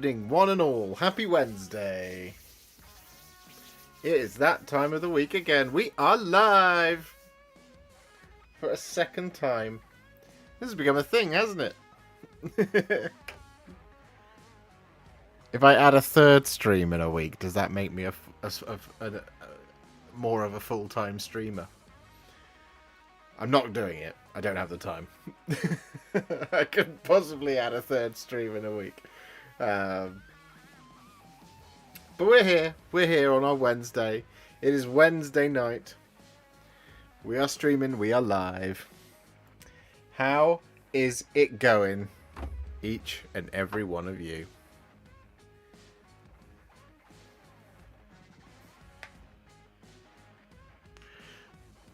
evening, one and all. Happy Wednesday. It is that time of the week again. We are live for a second time. This has become a thing, hasn't it? If I add a third stream in a week, does that make me more of a full-time streamer? I'm not doing it. I don't have the time. I couldn't possibly add a third stream in a week. But we're here. We're here on our Wednesday. It is Wednesday night. We are streaming. We are live. How is it going, each and every one of you?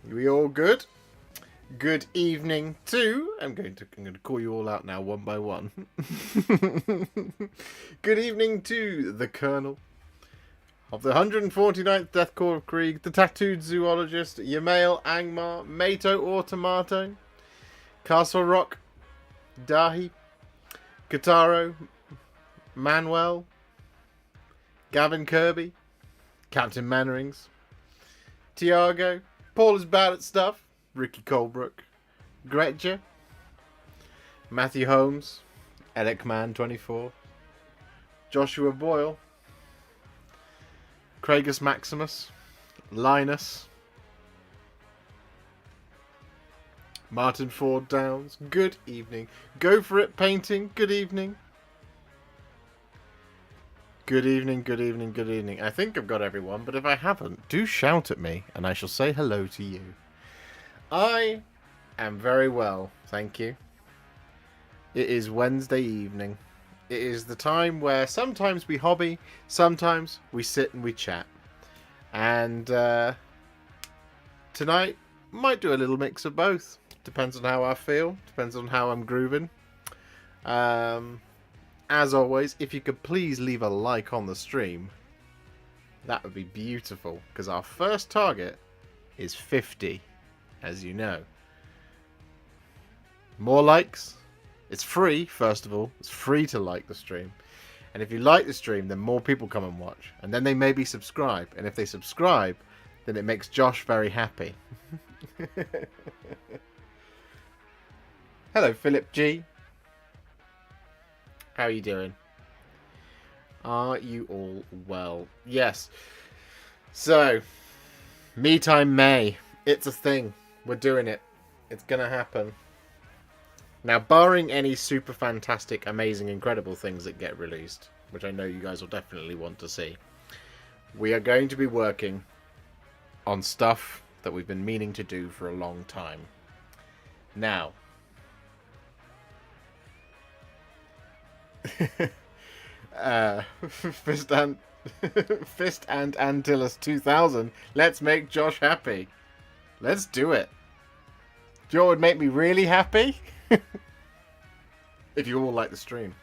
We all good? Good evening to... I'm going to call you all out now one by one. Good evening to the Colonel of the 149th Death Corps of Krieg, the Tattooed Zoologist, Yamail Angmar, Mato or Tomato, Castle Rock, Dahi, Kataro, Manuel, Gavin Kirby, Captain Mannerings, Tiago, Paul is bad at stuff, Ricky Colebrook, Gretja, Matthew Holmes, Elecman24, Joshua Boyle, Craigus Maximus, Linus, Martin Ford Downs, good evening. Go for it painting, good evening. Good evening, good evening, good evening. I think I've got everyone, but if I haven't, do shout at me and I shall say hello to you. I am very well, thank you. It is Wednesday evening. It is the time where sometimes we hobby, sometimes we sit and we chat. And tonight, might do a little mix of both. Depends on how I feel, depends on how I'm grooving. As always, if you could please leave a like on the stream, that would be beautiful, because our first target is 50. As you know. More likes. It's free, first of all. It's free to like the stream. And if you like the stream, then more people come and watch. And then they maybe subscribe. And if they subscribe, then it makes Josh very happy. Hello, Philip G. How are you doing? Are you all well? Yes. So, Me Time May. It's a thing. We're doing it. It's gonna happen. Now, barring any super fantastic, amazing, incredible things that get released, which I know you guys will definitely want to see, we are going to be working on stuff that we've been meaning to do for a long time. Now, Fist and Antilles 2000. Let's make Josh happy. Let's do it. Do you know what would make me really happy? If you all like the stream.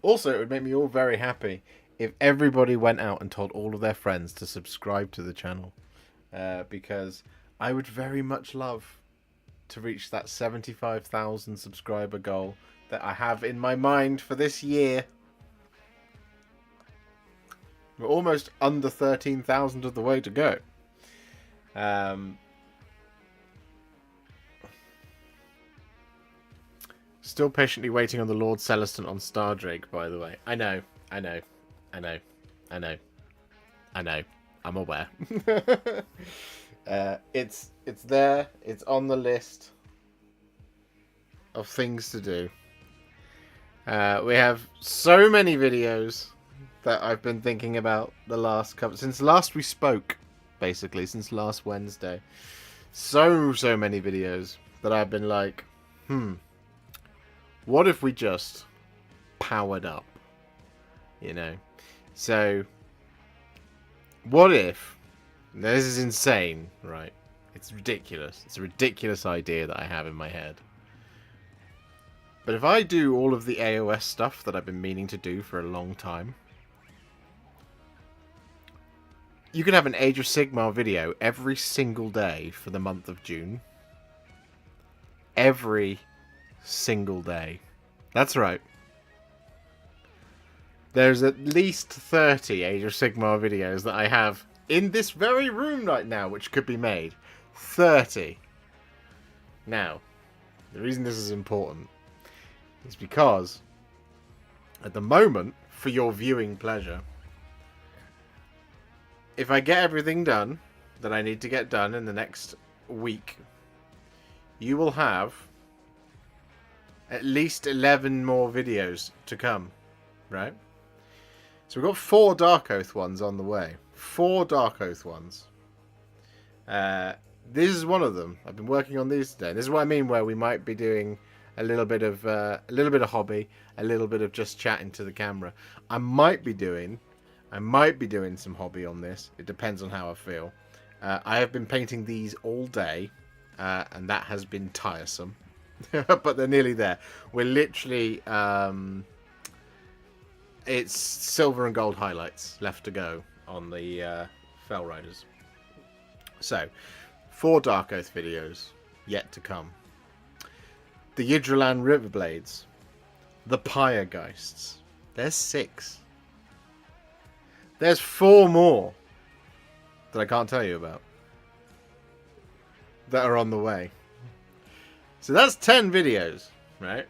Also, it would make me all very happy if everybody went out and told all of their friends to subscribe to the channel. Because I would very much love to reach that 75,000 subscriber goal that I have in my mind for this year. We're almost under 13,000 of the way to go. Still patiently waiting on the Lord Celestin on Stardrake, by the way. I know. I'm aware. It's there. It's on the list of things to do. We have so many videos that I've been thinking about the last couple... Since last we spoke, basically. Since last Wednesday. So many videos that I've been like, what if we just powered up? You know? So, what if... Now, this is insane, right? It's ridiculous. It's a ridiculous idea that I have in my head. But if I do all of the AOS stuff that I've been meaning to do for a long time, you can have an Age of Sigmar video every single day for the month of June. Every single day. That's right. There's at least 30 Age of Sigmar videos that I have in this very room right now, which could be made. 30. Now, the reason this is important is because, at the moment, for your viewing pleasure, if I get everything done that I need to get done in the next week, you will have at least 11 more videos to come, right? So we've got 4 Dark Oath ones on the way. 4 Dark Oath ones. This is one of them. I've been working on these today. This is what I mean, where we might be doing a little bit of hobby, a little bit of just chatting to the camera. I might be doing some hobby on this. It depends on how I feel. I have been painting these all day, and that has been tiresome. But they're nearly there. We're literally... it's silver and gold highlights left to go on the Fell Riders. So, 4 Dark Oath videos yet to come. The Yggdrasil Riverblades. The Pyregeists. There's 6. There's 4 more that I can't tell you about that are on the way. So that's 10 videos, right?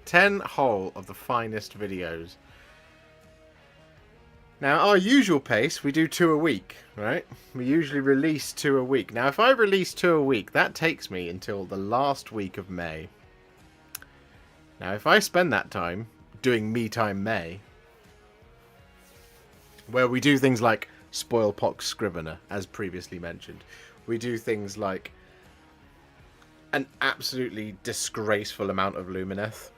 10 whole of the finest videos. Now, our usual pace, we do 2 a week, right? We usually release 2 a week. Now, if I release 2 a week, that takes me until the last week of May. Now, if I spend that time doing Me Time May, where we do things like Spoilpox Scrivener, as previously mentioned. We do things like an absolutely disgraceful amount of Lumineth.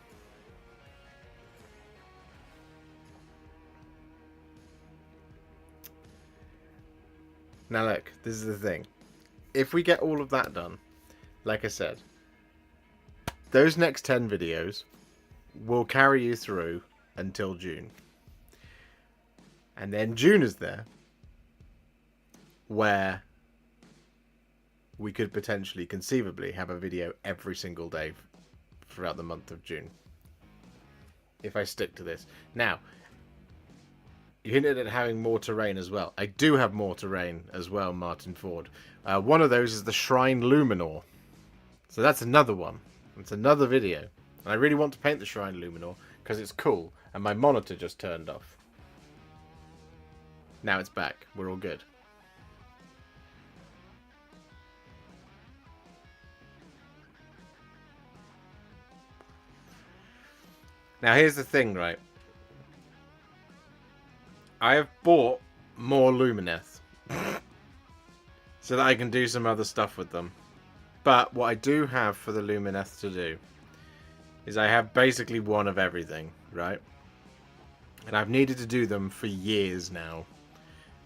Now look, this is the thing. If we get all of that done, like I said, those next 10 videos will carry you through until June. And then June is there, where we could potentially, conceivably, have a video every single day throughout the month of June. If I stick to this. Now, you hinted at having more terrain as well. I do have more terrain as well, Martin Ford. One of those is the Shrine Luminor. So that's another one. It's another video. And I really want to paint the Shrine Luminor because it's cool. And my monitor just turned off. Now it's back. We're all good. Now here's the thing, right? I have bought more Lumineth so that I can do some other stuff with them. But what I do have for the Lumineth to do is I have basically one of everything, right? And I've needed to do them for years now.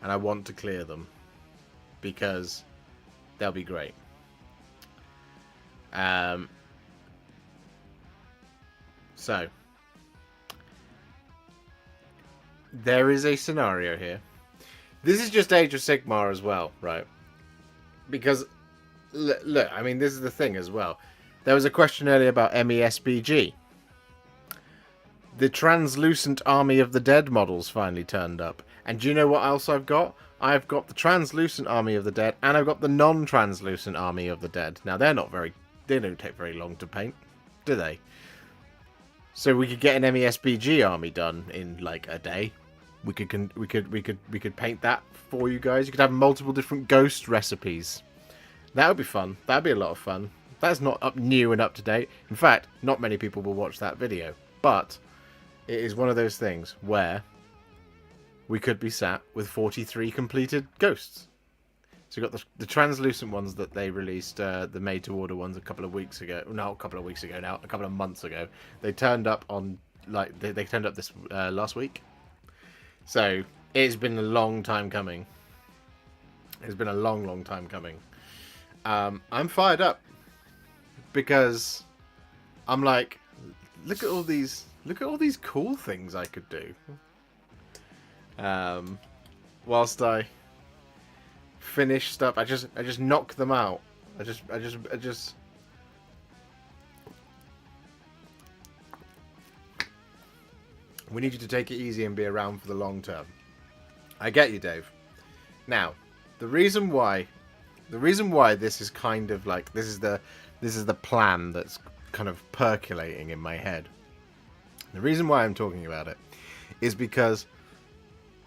And I want to clear them because they'll be great. So there is a scenario here. This is just Age of Sigmar as well, right? Because, look, I mean, this is the thing as well. There was a question earlier about MESBG. The Translucent Army of the Dead models finally turned up. And do you know what else I've got? I've got the Translucent Army of the Dead, and I've got the Non-Translucent Army of the Dead. Now, they don't take very long to paint, do they? So we could get an MESBG army done in like a day. We could paint that for you guys. You could have multiple different ghost recipes. That would be fun. That'd be a lot of fun. That's not new and up to date. In fact, not many people will watch that video. But it is one of those things where we could be sat with 43 completed ghosts. So we've got the translucent ones that they released, the made-to-order ones a couple of weeks ago. Not a couple of weeks ago now, a couple of months ago. They turned up on, like, they turned up this last week. So it's been a long time coming. It's been a long, long time coming. I'm fired up because I'm like, look at all these cool things I could do. Whilst I finish stuff, I just knock them out. I just We need you to take it easy and be around for the long term. I get you, Dave. Now, the reason why this is kind of like this is the plan that's kind of percolating in my head. The reason why I'm talking about it is because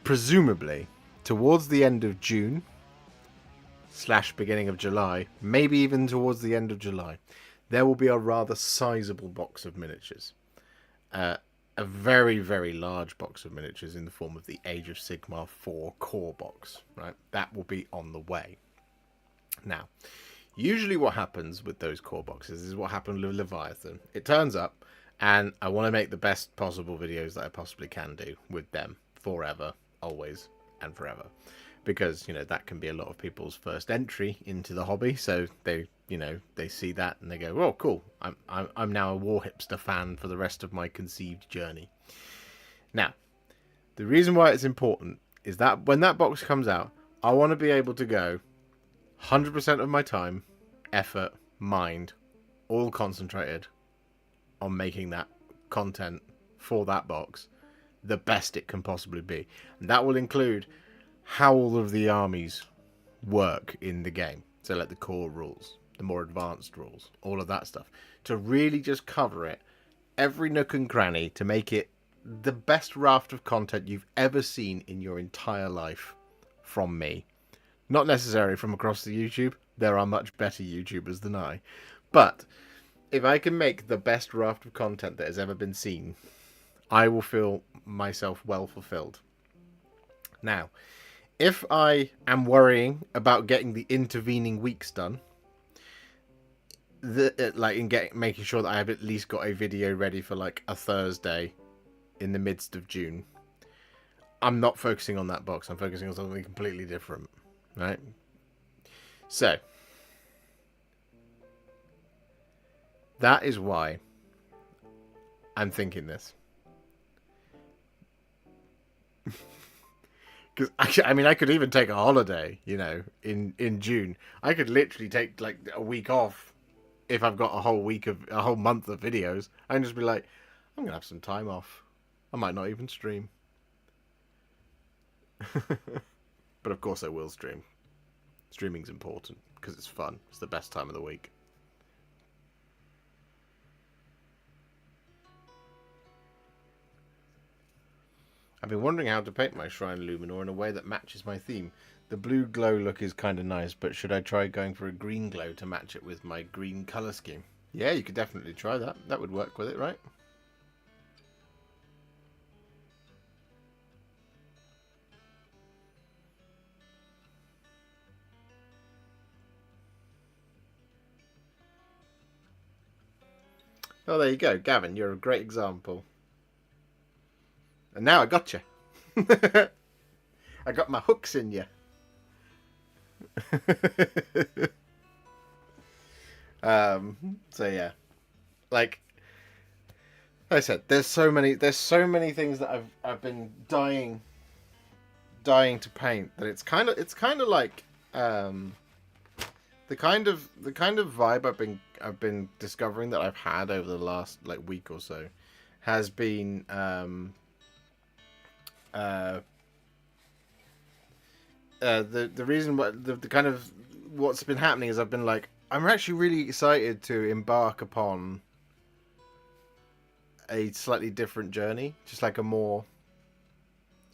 presumably towards the end of June / beginning of July, maybe even towards the end of July, there will be a rather sizable box of miniatures. A very, very large box of miniatures in the form of the Age of Sigmar 4 core box, right? That will be on the way. Now, usually what happens with those core boxes is what happened with Leviathan. It turns up, and I want to make the best possible videos that I possibly can do with them forever, always, and forever. Because, you know, that can be a lot of people's first entry into the hobby, so they, you know, they see that and they go, "Oh, cool! I'm now a Warhipster fan for the rest of my conceived journey." Now, the reason why it's important is that when that box comes out, I want to be able to go 100% of my time, effort, mind, all concentrated on making that content for that box the best it can possibly be, and that will include how all of the armies work in the game. So like the core rules, the more advanced rules, all of that stuff. To really just cover it, every nook and cranny, to make it the best raft of content you've ever seen in your entire life from me. Not necessarily from across the YouTube. There are much better YouTubers than I. But if I can make the best raft of content that has ever been seen, I will feel myself well fulfilled. Now, if I am worrying about getting the intervening weeks done, making sure that I have at least got a video ready for like a Thursday in the midst of June, I'm not focusing on that box. I'm focusing on something completely different, right? So that is why I'm thinking this. Because I mean, I could even take a holiday, you know, in June. I could literally take like a week off if I've got a whole month of videos. I can just be like, I'm gonna have some time off. I might not even stream, but of course I will stream. Streaming's important because it's fun. It's the best time of the week. I've been wondering how to paint my Shrine Luminor in a way that matches my theme. The blue glow look is kind of nice, but should I try going for a green glow to match it with my green colour scheme? Yeah, you could definitely try that. That would work with it, right? Oh, there you go. Gavin, you're a great example. And now I got you. I got my hooks in you. So yeah, like I said, there's so many things that I've been dying to paint that it's kind of like the kind of vibe I've been discovering that I've had over the last like week or so has been the reason the kind of what's been happening is I've been like, I'm actually really excited to embark upon a slightly different journey, just like a more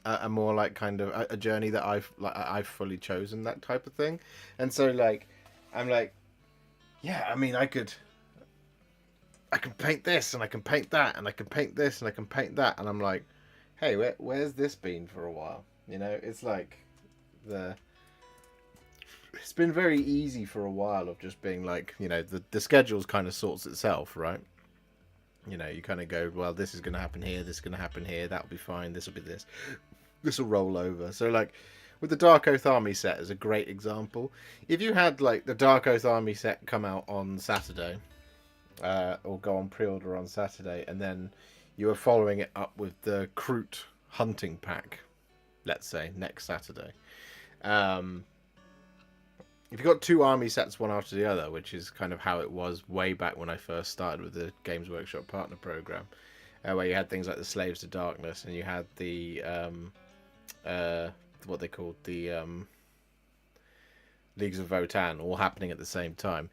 like kind of a journey that I've fully chosen, that type of thing. And so like I'm like, yeah, I mean, I can paint this and I can paint that and I can paint this and I can paint that, and I'm like, hey, where's this been for a while? You know, it's like it's been very easy for a while of just being like, you know, the schedule's kind of sorts itself, right? You know, you kind of go, well, this is going to happen here, this is going to happen here, that'll be fine, this will be this will roll over. So like with the Dark Oath Army set is a great example. If you had like the Dark Oath Army set come out on Saturday, or go on pre-order on Saturday, and then you were following it up with the Kroot hunting pack, let's say next Saturday, if you got two army sets one after the other, which is kind of how it was way back when I first started with the Games Workshop Partner Program, where you had things like the Slaves to Darkness, and you had the what they called the Leagues of Votan, all happening at the same time.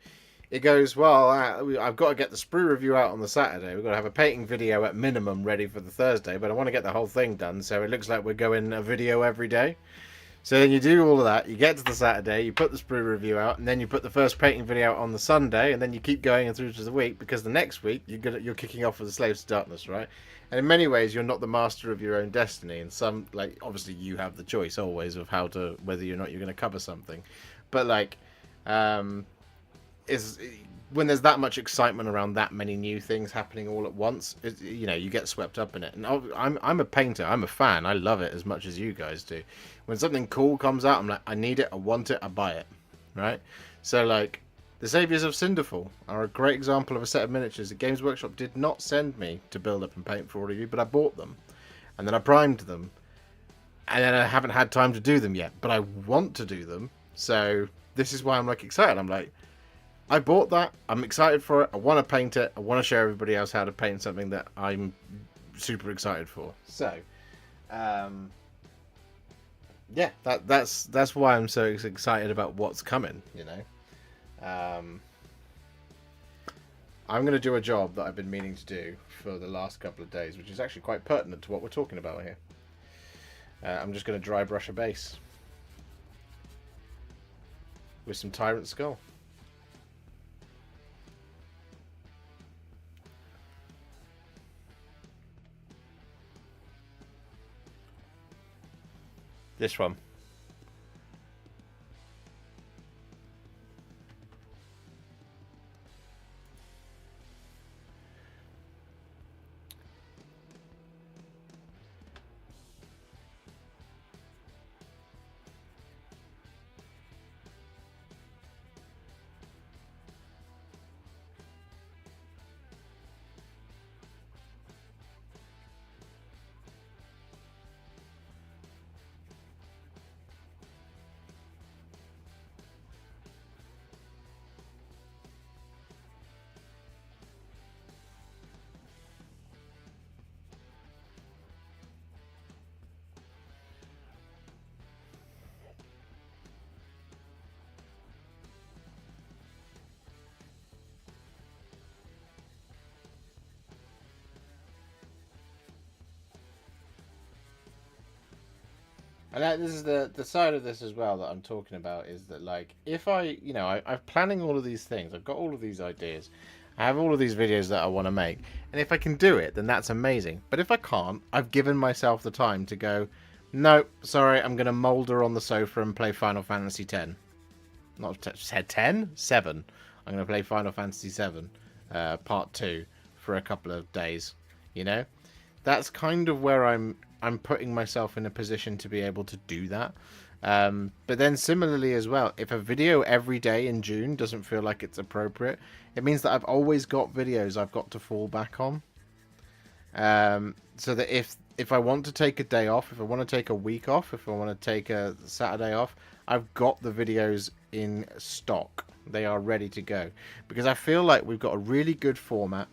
It goes, well, I've got to get the sprue review out on the Saturday. We've got to have a painting video at minimum ready for the Thursday, but I want to get the whole thing done, so it looks like we're going a video every day. So then you do all of that, you get to the Saturday, you put the sprue review out, and then you put the first painting video out on the Sunday, and then you keep going through to the week, because the next week you're kicking off with the Slaves to Darkness, right? And in many ways, you're not the master of your own destiny. And some, like, obviously you have the choice always of whether or not you're going to cover something. But like, is when there's that much excitement around that many new things happening all at once, you get swept up in it. And I'm a painter, I'm a fan, I love it as much as you guys do. When something cool comes out, I'm like, I need it, I want it, I buy it, right? So like, the Saviors of Cinderfall are a great example of a set of miniatures that Games Workshop did not send me to build up and paint for all of you, but I bought them, and then I primed them, and then I haven't had time to do them yet, but I want to do them. So this is why I'm like excited. I'm like, I bought that, I'm excited for it, I want to paint it, I want to show everybody else how to paint something that I'm super excited for. So, yeah, that's why I'm so excited about what's coming, I'm going to do a job that I've been meaning to do for the last couple of days, which is actually quite pertinent to what we're talking about here. I'm just going to dry brush a base with some Tyrant Skull. This one. And this is the side of this as well that I'm talking about, is that like, if I'm planning all of these things, I've got all of these ideas, I have all of these videos that I want to make, and if I can do it, then that's amazing. But if I can't, I've given myself the time to go, no, sorry, I'm going to moulder on the sofa and play Final Fantasy X. Not 10? 7. I'm going to play Final Fantasy 7, Part 2, for a couple of days, That's kind of where I'm putting myself in a position to be able to do that. But then similarly as well, if a video every day in June doesn't feel like it's appropriate, it means that I've always got videos I've got to fall back on. So that if I want to take a day off, if I want to take a week off, if I want to take a Saturday off, I've got the videos in stock. They are ready to go. Because I feel like we've got a really good format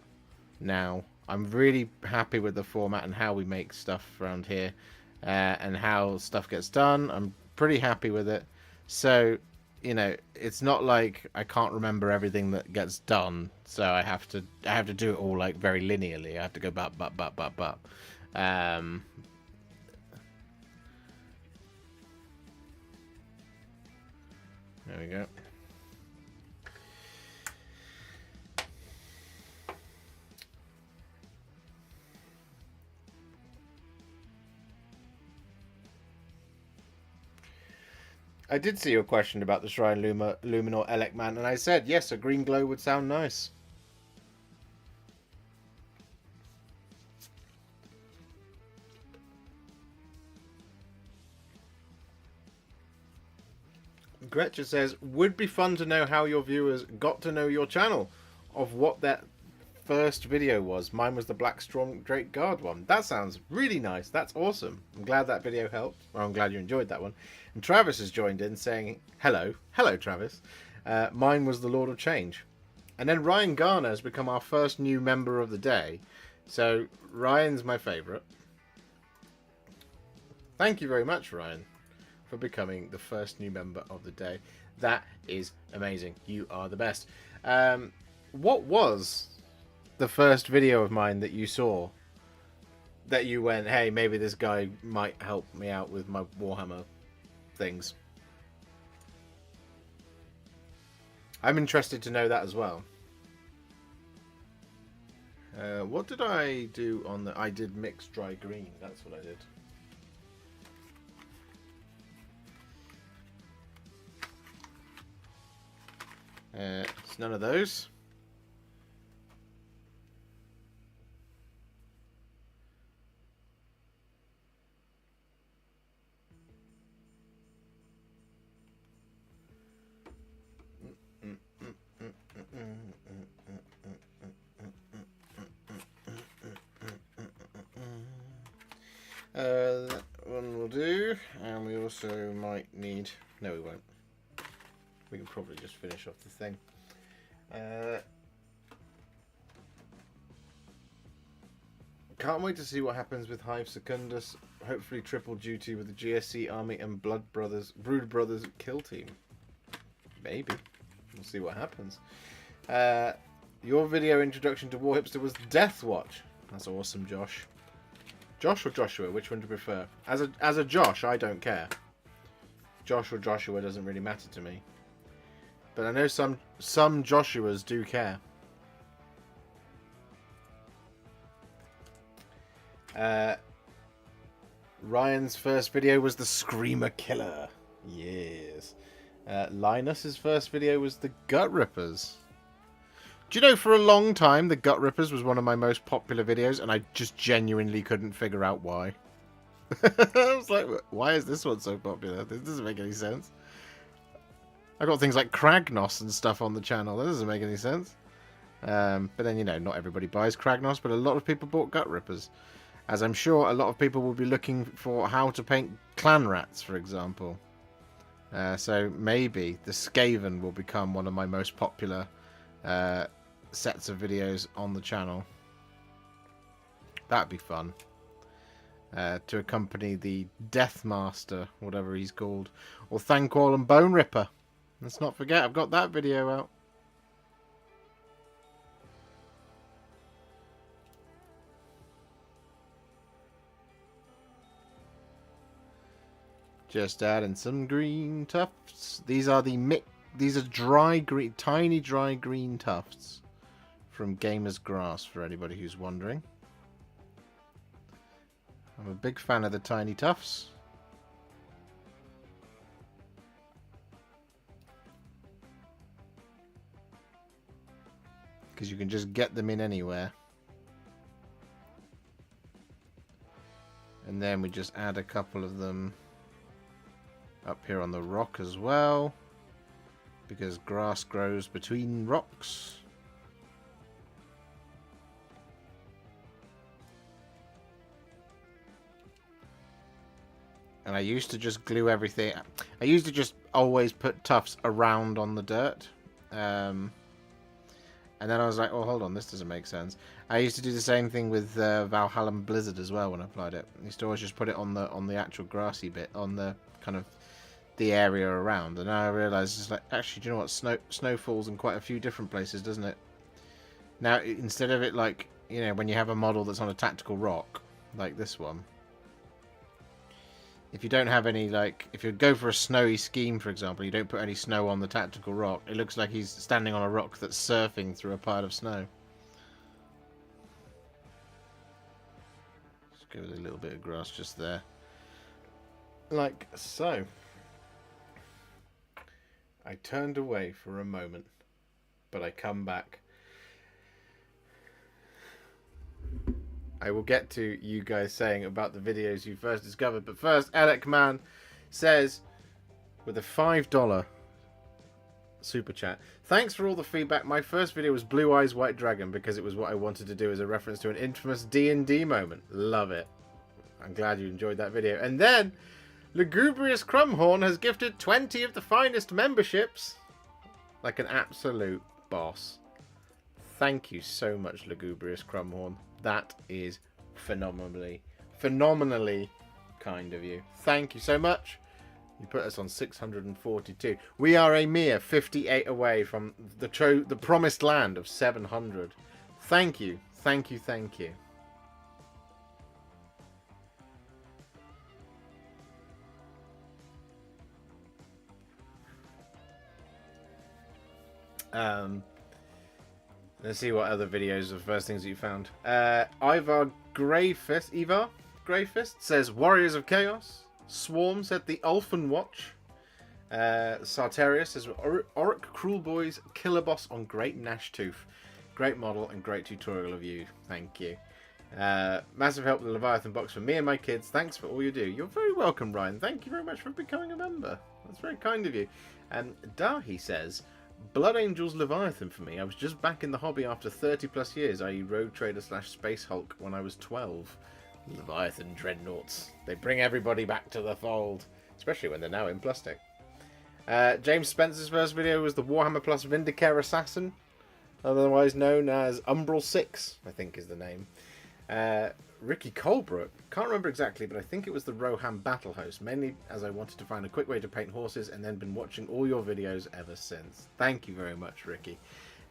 now. I'm really happy with the format and how we make stuff around here, and how stuff gets done. I'm pretty happy with it. So, it's not like I can't remember everything that gets done. So I have to do it all like very linearly. I have to go bap. There we go. I did see your question about the Shrine Luminor Elekman, and I said, yes, a green glow would sound nice. Gretchen says, would be fun to know how your viewers got to know your channel, of what that first video was. Mine was the Black Storm Drake Guard one. That sounds really nice. That's awesome. I'm glad that video helped. Well, I'm glad you enjoyed that one. And Travis has joined in saying, hello. Hello, Travis. Mine was the Lord of Change. And then Ryan Garner has become our first new member of the day, So Ryan's my favourite. Thank you very much, Ryan, for becoming the first new member of the day. That is amazing. You are the best. What was the first video of mine that you saw that you went, hey, maybe this guy might help me out with my Warhammer things? I'm interested to know that as well. What did I do on the... I did mixed dry green. That's what I did. It's none of those. That one will do, and we also might need... No, we won't. We can probably just finish off the thing. Can't wait to see what happens with Hive Secundus. Hopefully triple duty with the GSC army and Brood Brothers kill team. Maybe. We'll see what happens. Your video introduction to Warhipster was Death Watch. That's awesome, Josh. Josh or Joshua? Which one do you prefer? As a Josh, I don't care. Josh or Joshua doesn't really matter to me. But I know some Joshuas do care. Ryan's first video was the Screamer Killer. Yes. Linus's first video was the Gut Rippers. Do you know, for a long time, the Gut Rippers was one of my most popular videos, and I just genuinely couldn't figure out why. I was like, why is this one so popular? This doesn't make any sense. I got things like Kragnos and stuff on the channel. That doesn't make any sense. But then, you know, not everybody buys Kragnos, but a lot of people bought Gut Rippers. As I'm sure a lot of people will be looking for how to paint clan rats, for example. So maybe the Skaven will become one of my most popular sets of videos on the channel. That'd be fun. To accompany the Deathmaster, whatever he's called. Or Thanquol and Bone Ripper. Let's not forget, I've got that video out. Just adding some green tufts. These are dry green, tiny dry green tufts from Gamer's Grass, for anybody who's wondering. I'm a big fan of the tiny tufts. Because you can just get them in anywhere. And then we just add a couple of them up here on the rock as well. Because grass grows between rocks. And I used to just glue everything. I used to just always put tufts around on the dirt. And then I was like, oh, hold on, this doesn't make sense. I used to do the same thing with Valhalla Blizzard as well when I applied it. I used to always just put it on the actual grassy bit, on the kind of the area around. And now I realised, it's like, actually, do you know what? Snow falls in quite a few different places, doesn't it? Now, instead of it like, you know, when you have a model that's on a tactical rock, like this one. If you don't have any, like, if you go for a snowy scheme, for example, you don't put any snow on the tactical rock, it looks like he's standing on a rock that's surfing through a pile of snow. Just give it a little bit of grass just there. Like so. I turned away for a moment, but I come back. I will get to you guys saying about the videos you first discovered. But first, Alec Man says, with a $5 super chat, thanks for all the feedback. My first video was Blue Eyes White Dragon because it was what I wanted to do as a reference to an infamous D&D moment. Love it. I'm glad you enjoyed that video. And then, Lugubrious Crumhorn has gifted 20 of the finest memberships. Like an absolute boss. Thank you so much, Lugubrious Crumhorn. That is phenomenally kind of you. Thank you so much. You put us on 642. We are a mere 58 away from the promised land of 700. Thank you. Thank you. Thank you. Let's see what other videos of first things that you found. Ivar Greyfist says Warriors of Chaos. Swarm said the Ulfin Watch. Sartaria says Oric Cruel Boys Killer Boss on Great Gnashtooth. Great model and great tutorial of you. Thank you. Massive help with the Leviathan box for me and my kids. Thanks for all you do. You're very welcome, Ryan. Thank you very much for becoming a member. That's very kind of you. Dahi says Blood Angels Leviathan for me. I was just back in the hobby after 30 plus years, i.e. Rogue Trader / Space Hulk when I was 12. Leviathan Dreadnoughts. They bring everybody back to the fold, especially when they're now in plastic. James Spencer's first video was the Warhammer Plus Vindicare Assassin, otherwise known as Umbral 6, I think is the name. Ricky Colebrook, can't remember exactly, but I think it was the Rohan Battle Host, mainly as I wanted to find a quick way to paint horses and then been watching all your videos ever since. Thank you very much, Ricky.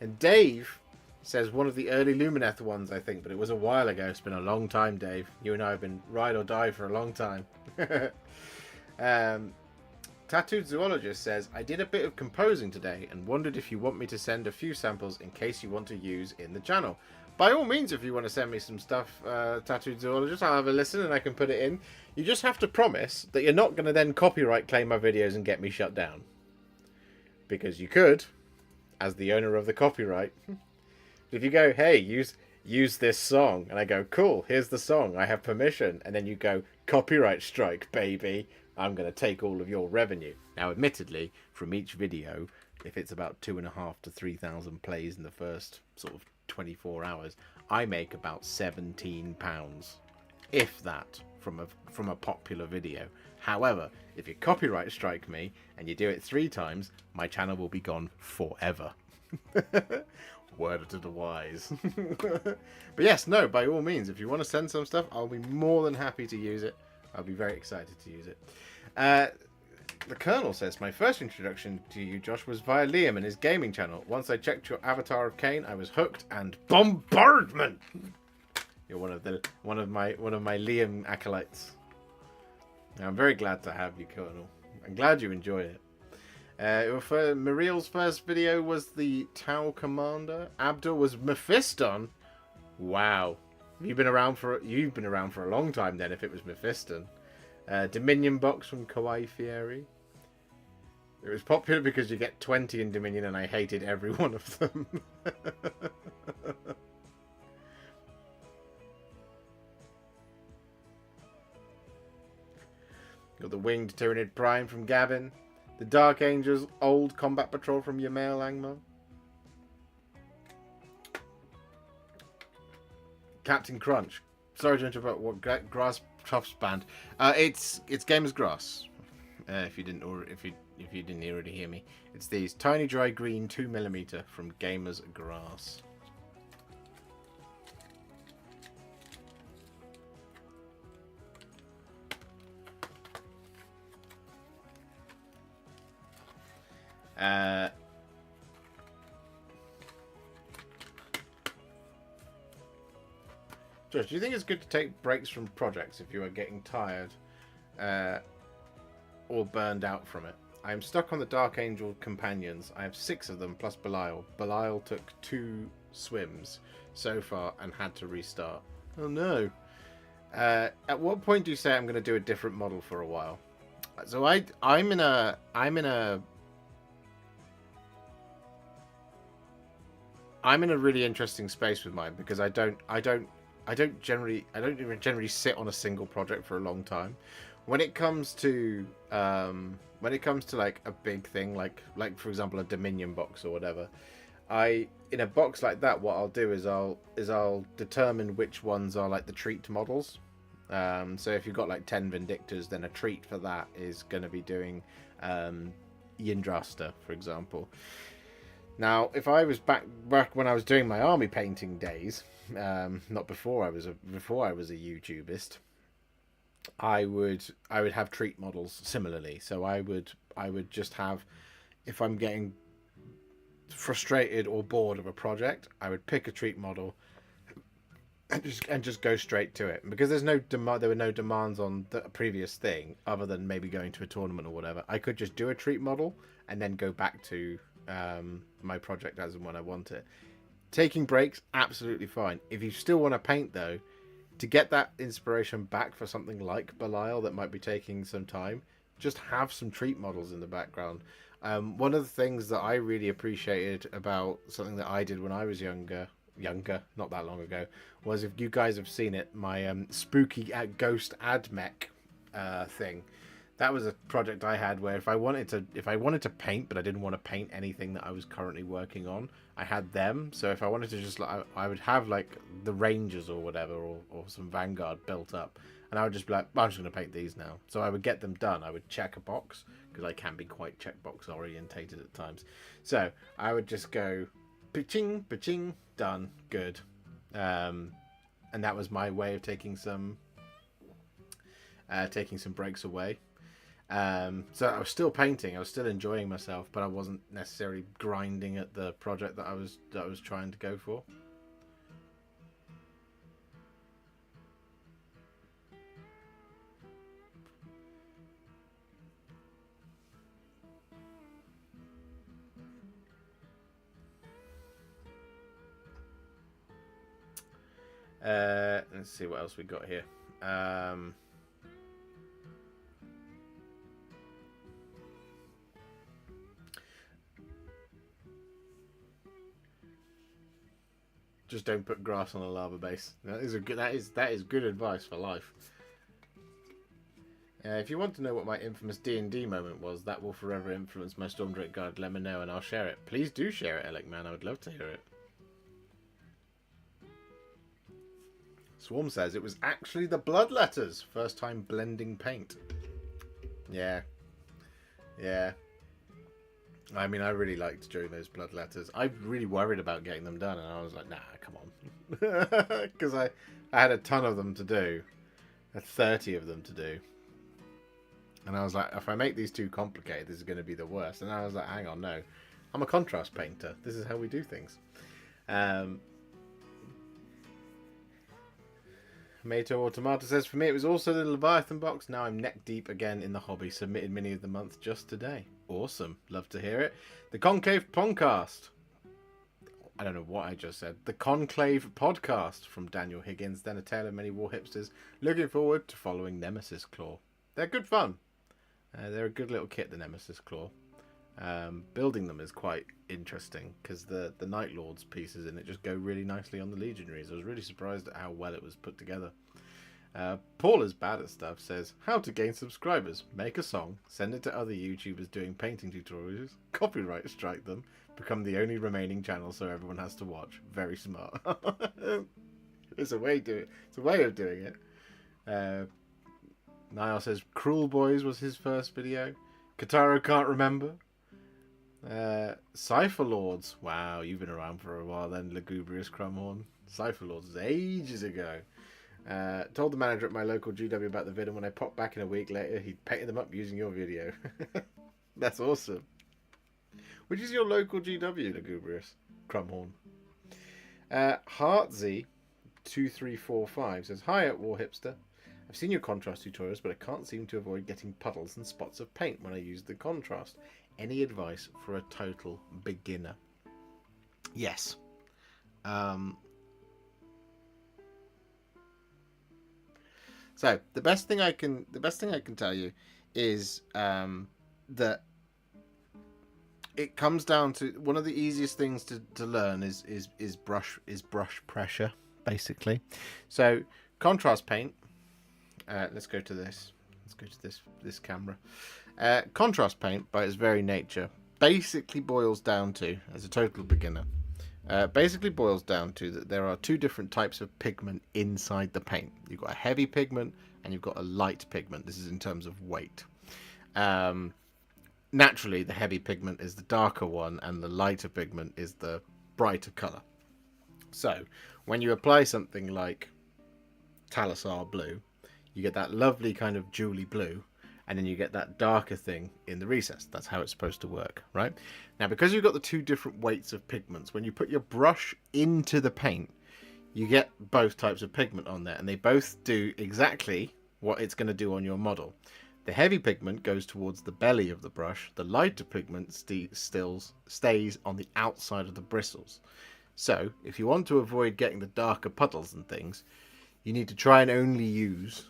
And Dave says one of the early Lumineth ones, I think, but it was a while ago. It's been a long time, Dave. You and I have been ride or die for a long time. Tattooed Zoologist says, I did a bit of composing today and wondered if you want me to send a few samples in case you want to use in the channel. By all means, if you want to send me some stuff, Tattooed Zoologist, I'll have a listen and I can put it in. You just have to promise that you're not going to then copyright claim my videos and get me shut down. Because you could, as the owner of the copyright. If you go, hey, use this song, and I go, cool, here's the song, I have permission, and then you go, copyright strike, baby, I'm going to take all of your revenue. Now, admittedly, from each video, if it's about 2,500 to 3,000 plays in the first sort of 24 hours, I make about £17, if that, from a popular video. However, if you copyright strike me and you do it 3 times, my channel will be gone forever. Word to the wise. But yes, no, by all means, if you want to send some stuff, I'll be more than happy to use it. I'll be very excited to use it. The Colonel says, my first introduction to you, Josh, was via Liam and his gaming channel. Once I checked your Avatar of Cain, I was hooked and bombardment. You're one of my Liam acolytes. Now, I'm very glad to have you, Colonel. I'm glad you enjoy it. Muriel's first video was the Tau Commander. Abdul was Mephiston. Wow, you've been around for a long time then. If it was Mephiston. Dominion box from Kawaii Fieri. It was popular because you get 20 in Dominion, and I hated every one of them. Got the Winged Tyranid Prime from Gavin. The Dark Angels Old Combat Patrol from Yamail Langmo. Captain Crunch. Sorry to interrupt. What Grass Tufts band? It's Gamers Grass. If you didn't already hear me, it's these tiny dry green 2mm from Gamers Grass. Josh, do you think it's good to take breaks from projects if you are getting tired or burned out from it? I am stuck on the Dark Angel Companions. I have 6 of them plus Belial. Belial took 2 swims so far and had to restart. Oh no. At what point do you say I'm going to do a different model for a while? So I'm in a really interesting space with mine because I don't generally sit on a single project for a long time. When it comes to like a big thing, like for example a Dominion box or whatever, in a box like that, what I'll do is I'll determine which ones are like the treat models. So if you've got like 10 Vindictors, then a treat for that is going to be doing Yndrasta, for example. Now, if I was back when I was doing my army painting days, not before I was a YouTubist. I would have treat models similarly. So I would just have, if I'm getting frustrated or bored of a project, I would pick a treat model and just go straight to it, because there were no demands on the previous thing other than maybe going to a tournament or whatever. I could just do a treat model and then go back to my project as and when I want it. Taking breaks, absolutely fine. If you still want to paint though, to get that inspiration back for something like Belial that might be taking some time, just have some treat models in the background. One of the things that I really appreciated about something that I did when I was younger, not that long ago, was, if you guys have seen it, my spooky ghost ad mech thing. That was a project I had where if I wanted to paint, but I didn't want to paint anything that I was currently working on, I had them. So if I wanted to just, like, I would have like the Rangers or whatever, or some Vanguard built up, and I would just be like, I'm just going to paint these now. So I would get them done. I would check a box, because I can be quite checkbox orientated at times. So I would just go, pa-ching, pa-ching, done, good. And that was my way of taking some breaks away. So I was still painting, I was still enjoying myself, but I wasn't necessarily grinding at the project that I was trying to go for. Let's see what else we got here. Just don't put grass on a lava base. That is good advice for life. If you want to know what my infamous D&D moment was, that will forever influence my Stormdrake Guard, let me know and I'll share it. Please do share it, Alec Man. I would love to hear it. Swarm says it was actually the bloodletters. First time blending paint. Yeah. Yeah. I mean, I really liked doing those bloodletters. I really worried about getting them done, and I was like, nah, come on. Because I had a ton of them to do. 30 of them to do. And I was like, if I make these too complicated, this is going to be the worst. And I was like, hang on, no. I'm a contrast painter. This is how we do things. Mato Automata says, for me, it was also the Leviathan box. Now I'm neck deep again in the hobby. Submitted mini of the month just today. Awesome. Love to hear it. The Concave Podcast. I don't know what I just said. The Conclave Podcast from Daniel Higgins. Then a tale of many Warhipsters. Looking forward to following Nemesis Claw. They're good fun. They're a good little kit, the Nemesis Claw. Building them is quite interesting because the Night Lords pieces in it just go really nicely on the Legionaries. I was really surprised at how well it was put together. Paul is bad at stuff says, how to gain subscribers, make a song, send it to other YouTubers doing painting tutorials, copyright strike them, become the only remaining channel so everyone has to watch. Very smart. It's a way of doing it. Niall says Cruel Boys was his first video. Kataro can't remember. Cypher Lords. Wow, you've been around for a while then, Lugubrious Crumhorn. Cypher Lords was ages ago. Told the manager at my local GW about the vid, and when I popped back in a week later, he'd painted them up using your video. That's awesome. Which is your local GW, Lugubrious Crumhorn? Heartsy2345 says, hi at Warhipster. I've seen your contrast tutorials, but I can't seem to avoid getting puddles and spots of paint when I use the contrast. Any advice for a total beginner? Yes. So the best thing I can tell you is that it comes down to one of the easiest things to learn is brush pressure, basically. So contrast paint. Let's go to this. Let's go to this camera. Contrast paint, by its very nature, basically boils down to, as a total beginner, boils down to that there are two different types of pigment inside the paint. You've got a heavy pigment and you've got a light pigment. This is in terms of weight. Naturally, the heavy pigment is the darker one and the lighter pigment is the brighter color. So when you apply something like Talasar blue, you get that lovely kind of jewelly blue, and then you get that darker thing in the recess. That's how it's supposed to work, right? Now, because you've got the two different weights of pigments, when you put your brush into the paint, you get both types of pigment on there, and they both do exactly what it's going to do on your model. The heavy pigment goes towards the belly of the brush. The lighter pigment stays on the outside of the bristles. So, if you want to avoid getting the darker puddles and things, you need to try and only use...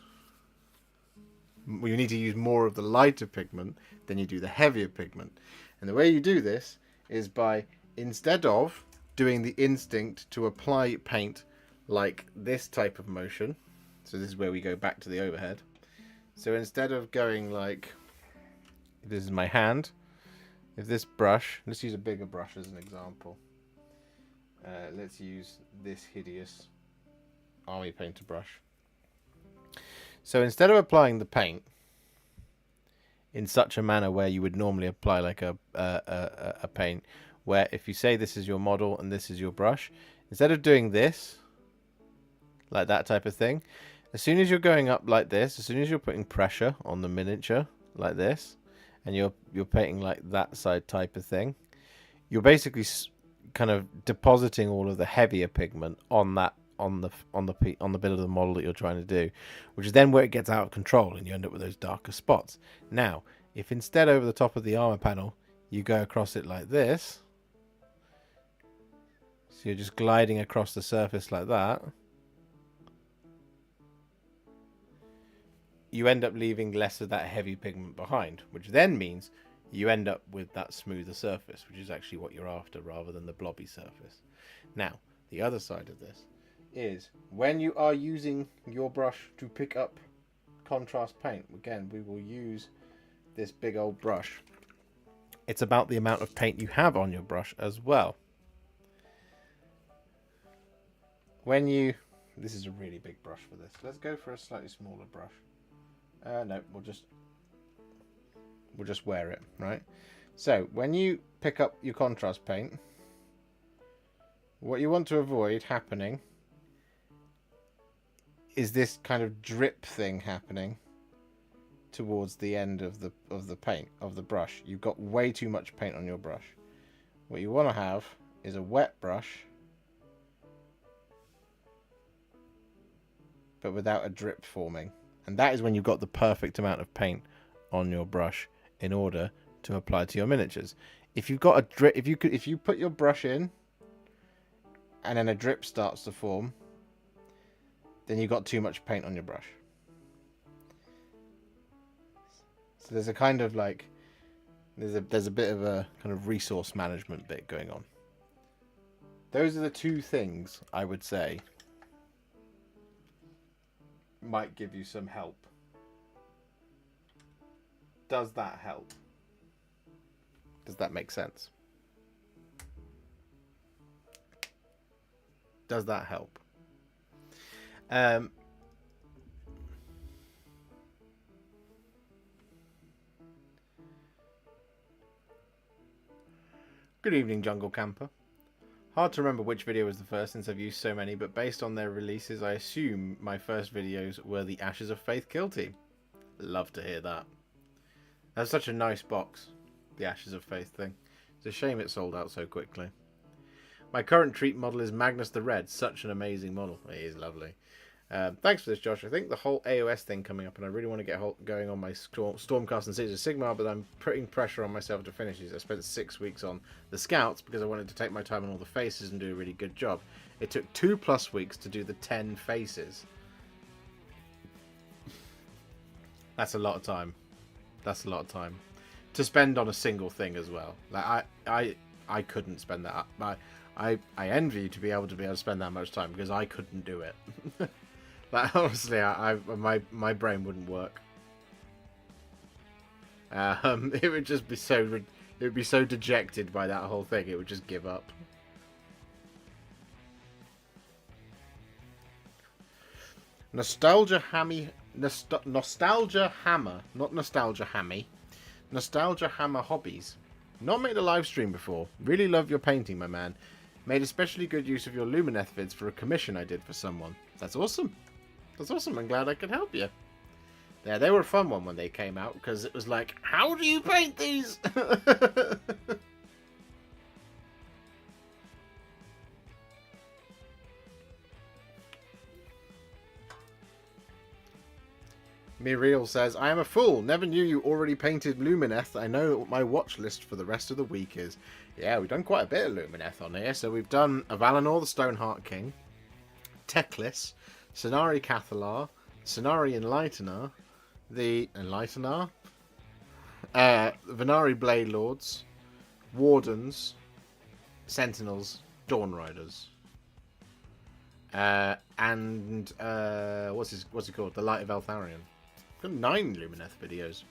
Well, you need to use more of the lighter pigment than you do the heavier pigment. And the way you do this is by, instead of doing the instinct to apply paint like this type of motion, so this is where we go back to the overhead. So instead of going like, if this is my hand, if this brush, let's use a bigger brush as an example. Let's use this hideous army painter brush. So instead of applying the paint in such a manner where you would normally apply like a paint, where if you say this is your model and this is your brush, instead of doing this, like that type of thing, as soon as you're going up like this, as soon as you're putting pressure on the miniature like this, and you're painting like that side type of thing, you're basically kind of depositing all of the heavier pigment on that on the bit of the model that you're trying to do, which is then where it gets out of control and you end up with those darker spots. Now, if instead over the top of the armor panel you go across it like this, so you're just gliding across the surface like that, you end up leaving less of that heavy pigment behind, which then means you end up with that smoother surface, which is actually what you're after rather than the blobby surface. Now, the other side of this is when you are using your brush to pick up contrast paint, again, we will use this big old brush. It's about the amount of paint you have on your brush as well. When you, this is a really big brush for this. Let's go for a slightly smaller brush. No, we'll just wear it, right? So when you pick up your contrast paint, what you want to avoid happening is this kind of drip thing happening towards the end of the paint of the brush. You've got way too much paint on your brush. What you want to have is a wet brush, but without a drip forming, and that is when you've got the perfect amount of paint on your brush in order to apply to your miniatures. If you've got a drip, if you put your brush in and then a drip starts to form, then you've got too much paint on your brush. So there's a kind of like, there's a bit of a kind of resource management bit going on. Those are the two things I would say might give you some help. Does that help? Does that make sense? Does that help? Good evening, Jungle Camper. Hard to remember which video was the first since I've used so many, but based on their releases, I assume my first videos were the Ashes of Faith kill team. Love to hear that. That's such a nice box, the Ashes of Faith thing. It's a shame it sold out so quickly. My current treat model is Magnus the Red. Such an amazing model. He is lovely. Thanks for this, Josh. I think the whole AOS thing coming up, and I really want to get going on my Stormcast and Cities of Sigmar, but I'm putting pressure on myself to finish these. I spent 6 weeks on the Scouts because I wanted to take my time on all the faces and do a really good job. It took 2+ weeks to do the 10 faces. That's a lot of time. That's a lot of time to spend on a single thing as well. Like I couldn't spend that. I envy you to be able to spend that much time because I couldn't do it. Like honestly, my brain wouldn't work. It would just be so dejected by that whole thing. It would just give up. Nostalgia Hammer, not Nostalgia Hammer Hobbies. Not made a live stream before. Really love your painting, my man. Made especially good use of your Lumineth vids for a commission I did for someone. That's awesome. That's awesome. I'm glad I could help you. Yeah, they were a fun one when they came out, because it was like, how do you paint these? Miriel says, I am a fool. Never knew you already painted Lumineth. I know what my watch list for the rest of the week is. Yeah, we've done quite a bit of Lumineth on here. So we've done Valinor the Stoneheart King, Teclis, Cenari Cathalar, Cenari Enlightener, the Enlightener, Venari Blade Lords, Wardens, Sentinels, Dawn Riders. And what's it called? The Light of Eltharion. Got 9 Lumineth videos.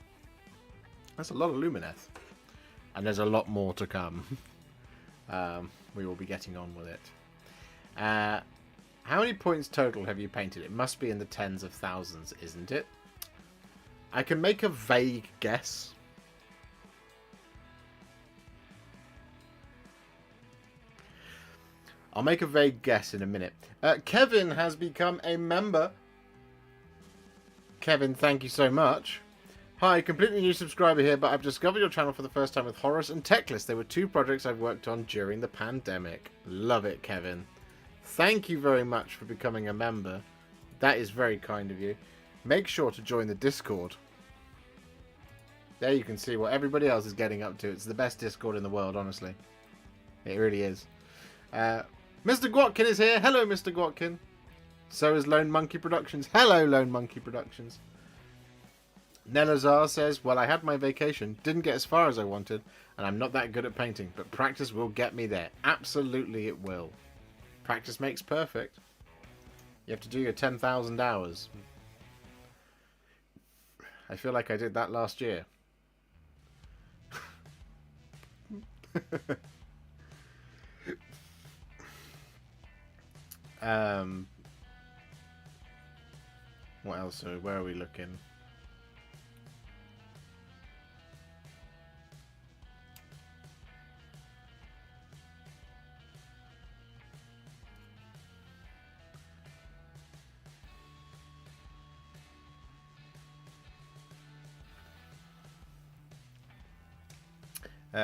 That's a lot of Lumineth. And there's a lot more to come. We will be getting on with it. How many points total have you painted? It must be in the tens of thousands, isn't it? I can make a vague guess. I'll make a vague guess in a minute. Kevin has become a member. Kevin, thank you so much. Hi, completely new subscriber here, but I've discovered your channel for the first time with Horus and Teclis. They were 2 projects I've worked on during the pandemic. Love it, Kevin. Thank you very much for becoming a member. That is very kind of you. Make sure to join the Discord. There you can see what everybody else is getting up to. It's the best Discord in the world, honestly. It really is. Mr. Gwatkin is here. Hello, Mr. Gwatkin. So is Lone Monkey Productions. Hello, Lone Monkey Productions. Nelazar says, well, I had my vacation, didn't get as far as I wanted, and I'm not that good at painting, but practice will get me there. Absolutely it will. Practice makes perfect. You have to do your 10,000 hours. I feel like I did that last year. What else? Where are we looking?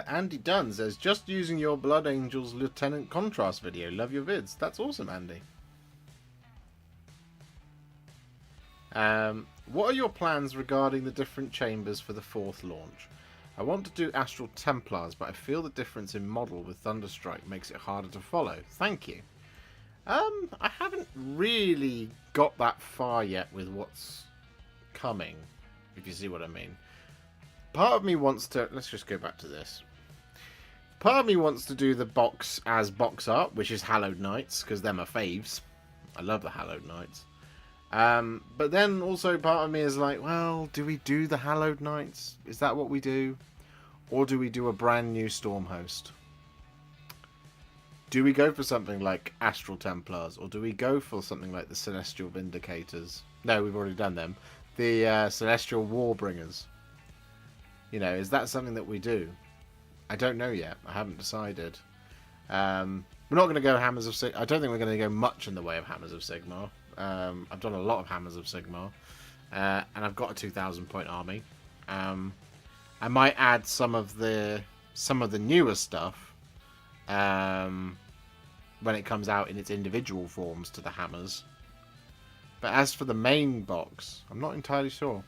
Andy Dunn says, just using your Blood Angels Lieutenant Contrast video. Love your vids. That's awesome, Andy. What are your plans regarding the different chambers for the 4th launch? I want to do Astral Templars, but I feel the difference in model with Thunderstrike makes it harder to follow. Thank you. I haven't really got that far yet with what's coming, if you see what I mean. Part of me wants to... Let's just go back to this. Part of me wants to do the box as box art, which is Hallowed Knights, because they're my faves. I love the Hallowed Knights. But then also part of me is like, well, do we do the Hallowed Knights? Is that what we do? Or do we do a brand new Stormhost? Do we go for something like Astral Templars? Or do we go for something like the Celestial Vindicators? No, we've already done them. The Celestial Warbringers. You know, is that something that we do? I don't know yet. I haven't decided. We're not going to go Hammers of Sigmar. I don't think we're going to go much in the way of Hammers of Sigmar. I've done a lot of Hammers of Sigmar. And I've got a 2,000 point army. I might add some of the newer stuff when it comes out in its individual forms to the hammers. But as for the main box, I'm not entirely sure.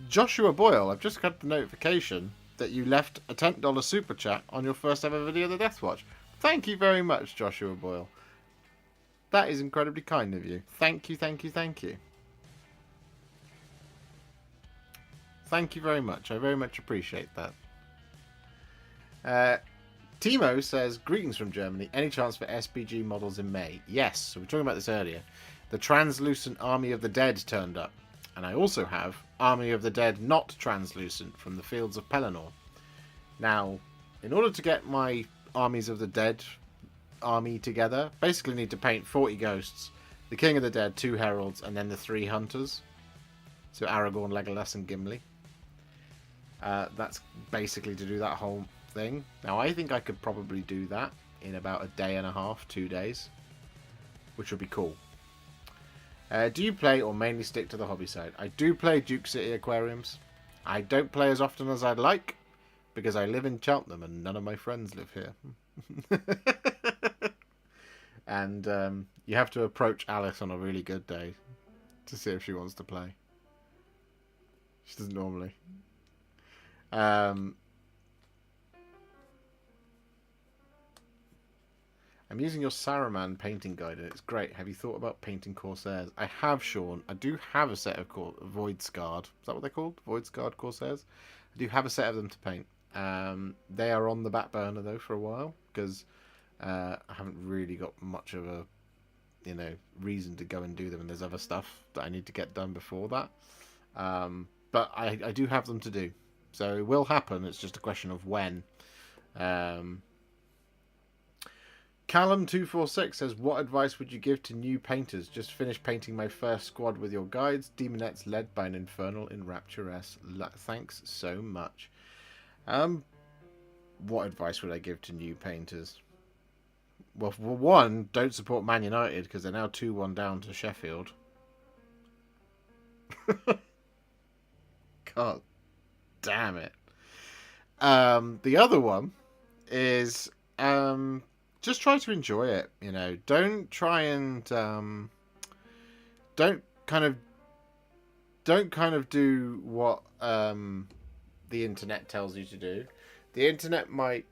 Joshua Boyle, I've just got the notification that you left a $10 super chat on your first ever video of the Death Watch. Thank you very much, Joshua Boyle. That is incredibly kind of you. Thank you, thank you, thank you. Thank you very much. I very much appreciate that. Timo says, greetings from Germany. Any chance for SPG models in May? Yes. So we were talking about this earlier. The translucent Army of the Dead turned up. And I also have Army of the Dead not translucent from the Fields of Pelennor. Now, in order to get my Armies of the Dead army together, basically need to paint 40 ghosts, the King of the Dead, 2 heralds, and then the 3 hunters. So Aragorn, Legolas, and Gimli. That's basically to do that whole thing. Now, I think I could probably do that in about a day and a half, 2 days, which would be cool. Do you play or mainly stick to the hobby side? I do play Duke City Aquariums. I don't play as often as I'd like because I live in Cheltenham and none of my friends live here. And you have to approach Alice on a really good day to see if she wants to play. She doesn't normally. I'm using your Saruman painting guide and it's great. Have you thought about painting Corsairs? I have, Sean. I do have a set of Void Scarred. Is that what they're called? Void Scarred Corsairs? I do have a set of them to paint. They are on the back burner though for a while because I haven't really got much of a reason to go and do them, and there's other stuff that I need to get done before that. But I do have them to do. So it will happen. It's just a question of when. Callum246 says, what advice would you give to new painters? Just finished painting my first squad with your guides. Demonettes led by an Infernal in Rapturess. Thanks so much. What advice would I give to new painters? Well, for one, don't support Man United because they're now 2-1 down to Sheffield. God damn it. The other one is just try to enjoy it. Don't try and don't kind of do what the internet tells you to do. The internet might,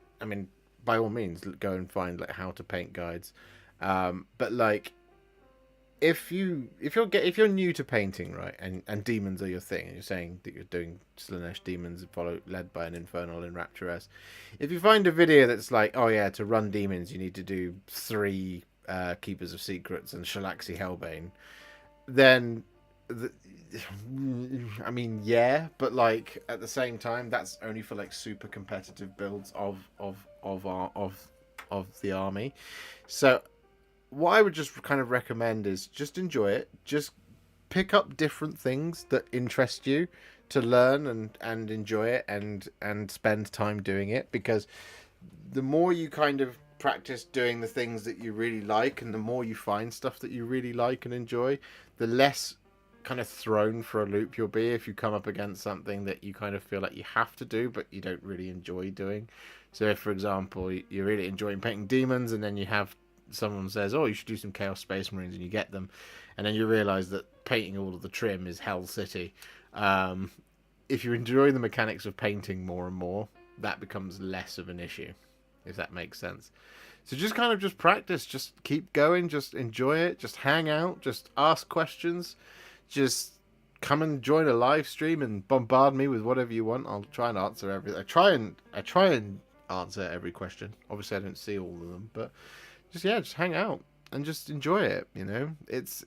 by all means, go and find how to paint guides. But if you're new to painting, right, and demons are your thing, and you're saying that you're doing Slaanesh demons led by an Infernal in Rapturess, if you find a video that's like, oh yeah, to run demons you need to do 3 Keepers of Secrets and Shalaxi Hellbane, then yeah, but at the same time, that's only for super competitive builds of the army. So what I would just kind of recommend is just enjoy it. Just pick up different things that interest you to learn and enjoy it and spend time doing it, because the more you kind of practice doing the things that you really like and the more you find stuff that you really like and enjoy, the less kind of thrown for a loop you'll be if you come up against something that you kind of feel like you have to do but you don't really enjoy doing. So if, for example, you're really enjoying painting demons and then you have someone says, oh, you should do some Chaos Space Marines, and you get them, and then you realise that painting all of the trim is Hell City. If you're enjoying the mechanics of painting more and more, that becomes less of an issue, if that makes sense. So just kind of just practice, just keep going, just enjoy it, just hang out, just ask questions, just come and join a live stream and bombard me with whatever you want. I'll try and answer everything. I try and answer every question. Obviously, I don't see all of them, but just hang out and just enjoy it. It's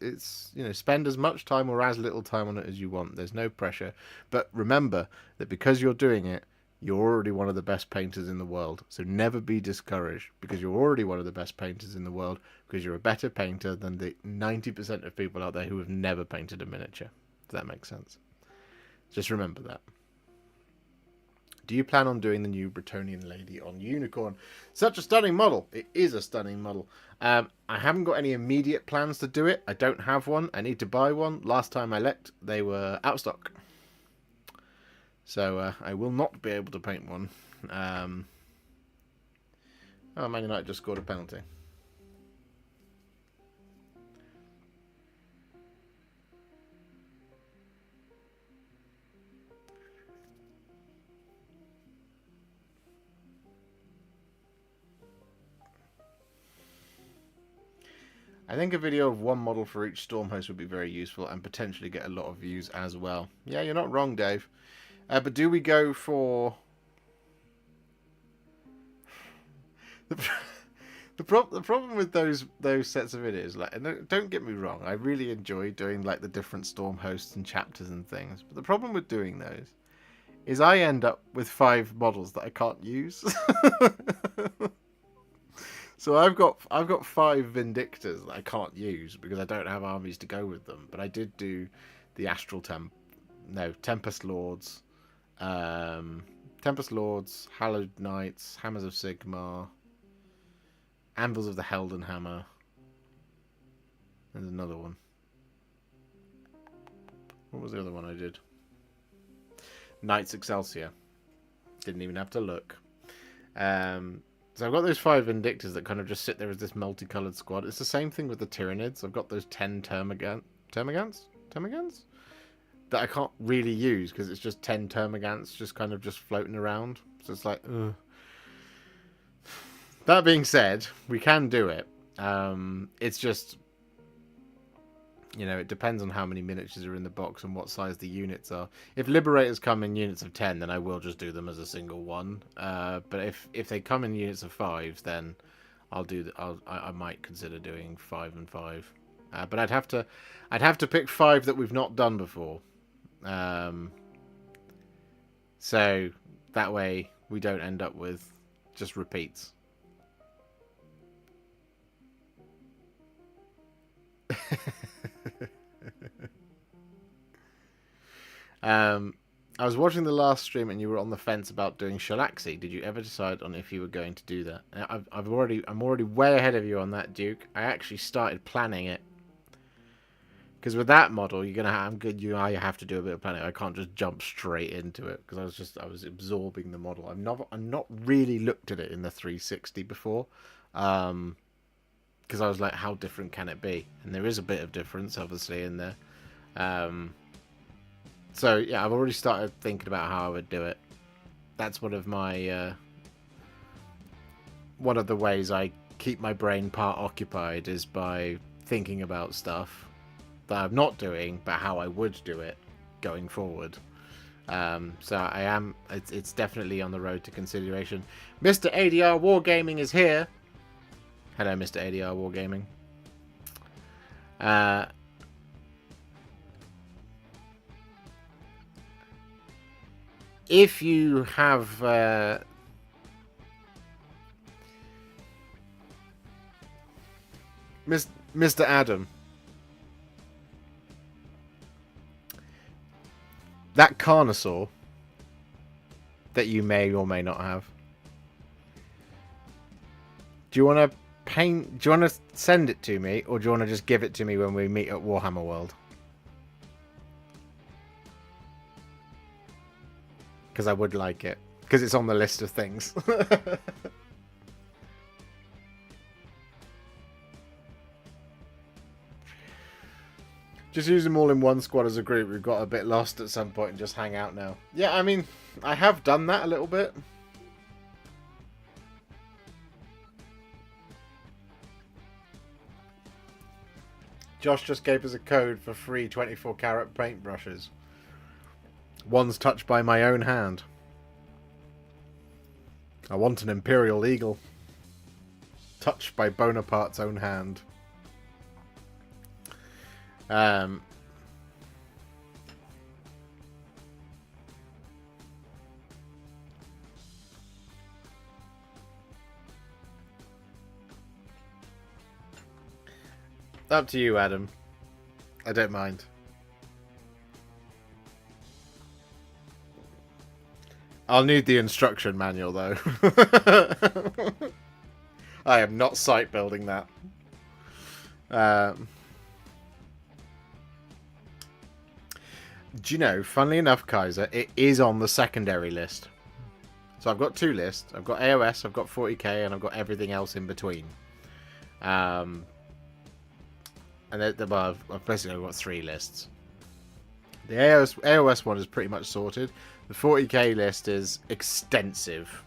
spend as much time or as little time on it as you want. There's no pressure, but remember that because you're doing it, you're already one of the best painters in the world. So never be discouraged because you're already one of the best painters in the world, because you're a better painter than the 90% of people out there who have never painted a miniature. Does that make sense? Just remember that. Do you plan on doing the new Bretonnian lady on Unicorn? Such a stunning model. It is a stunning model. I haven't got any immediate plans to do it. I don't have one. I need to buy one. Last time I looked, they were out of stock. So I will not be able to paint one. Man United just scored a penalty. I think a video of one model for each storm host would be very useful and potentially get a lot of views as well. Yeah, you're not wrong, Dave. But do we go for... The problem with those sets of videos, and don't get me wrong, I really enjoy doing the different storm hosts and chapters and things. But the problem with doing those is I end up with 5 models that I can't use. So I've got 5 Vindictors that I can't use because I don't have armies to go with them. But I did do the Tempest Lords, Hallowed Knights, Hammers of Sigmar, Anvils of the Heldenhammer. There's another one. What was the other one I did? Knights Excelsior. Didn't even have to look. So I've got those 5 Vindictors that kind of just sit there as this multicolored squad. It's the same thing with the Tyranids. I've got those 10 Termagants that I can't really use because it's just 10 Termagants just kind of just floating around. So it's like, ugh. That being said, we can do it. It's just, you know, it depends on how many miniatures are in the box and what size the units are. If Liberators come in units of 10, then I will just do them as a single one. But if they come in units of 5, then I might consider doing 5 and 5. But I'd have to pick 5 that we've not done before. So that way we don't end up with just repeats. I was watching the last stream and you were on the fence about doing Shalaxi. Did you ever decide on if you were going to do that? I'm already way ahead of you on that, Duke. I actually started planning it. Because with that model, you're gonna have you have to do a bit of planning. I can't just jump straight into it because I was absorbing the model. I'm not really looked at it in the 360 before. Because I was like, how different can it be? And there is a bit of difference, obviously, in there. So, yeah, I've already started thinking about how I would do it. That's one of my... one of the ways I keep my brain part occupied is by thinking about stuff that I'm not doing, but how I would do it going forward. So I am... It's definitely on the road to consideration. Mr. ADR Wargaming is here. Hello, Mr. ADR Wargaming. If you have Mr. Adam, that Carnosaur that you may or may not have, do you want to paint? Do you want to send it to me, or do you want to just give it to me when we meet at Warhammer World? Because I would like it. Because it's on the list of things. Just use them all in one squad as a group. We've got a bit lost at some point and just hang out now. Yeah, I mean, I have done that a little bit. Josh just gave us a code for free 24 karat paintbrushes. One's touched by my own hand. I want an Imperial Eagle. Touched by Bonaparte's own hand. Up to you, Adam. I don't mind. I'll need the instruction manual, though. I am not site building that. Do you know, funnily enough, Kaiser, it is on the secondary list. So I've got 2 lists. I've got AOS, I've got 40k, and I've got everything else in between. And above, I've basically got 3 lists. The AOS one is pretty much sorted. The 40k list is extensive.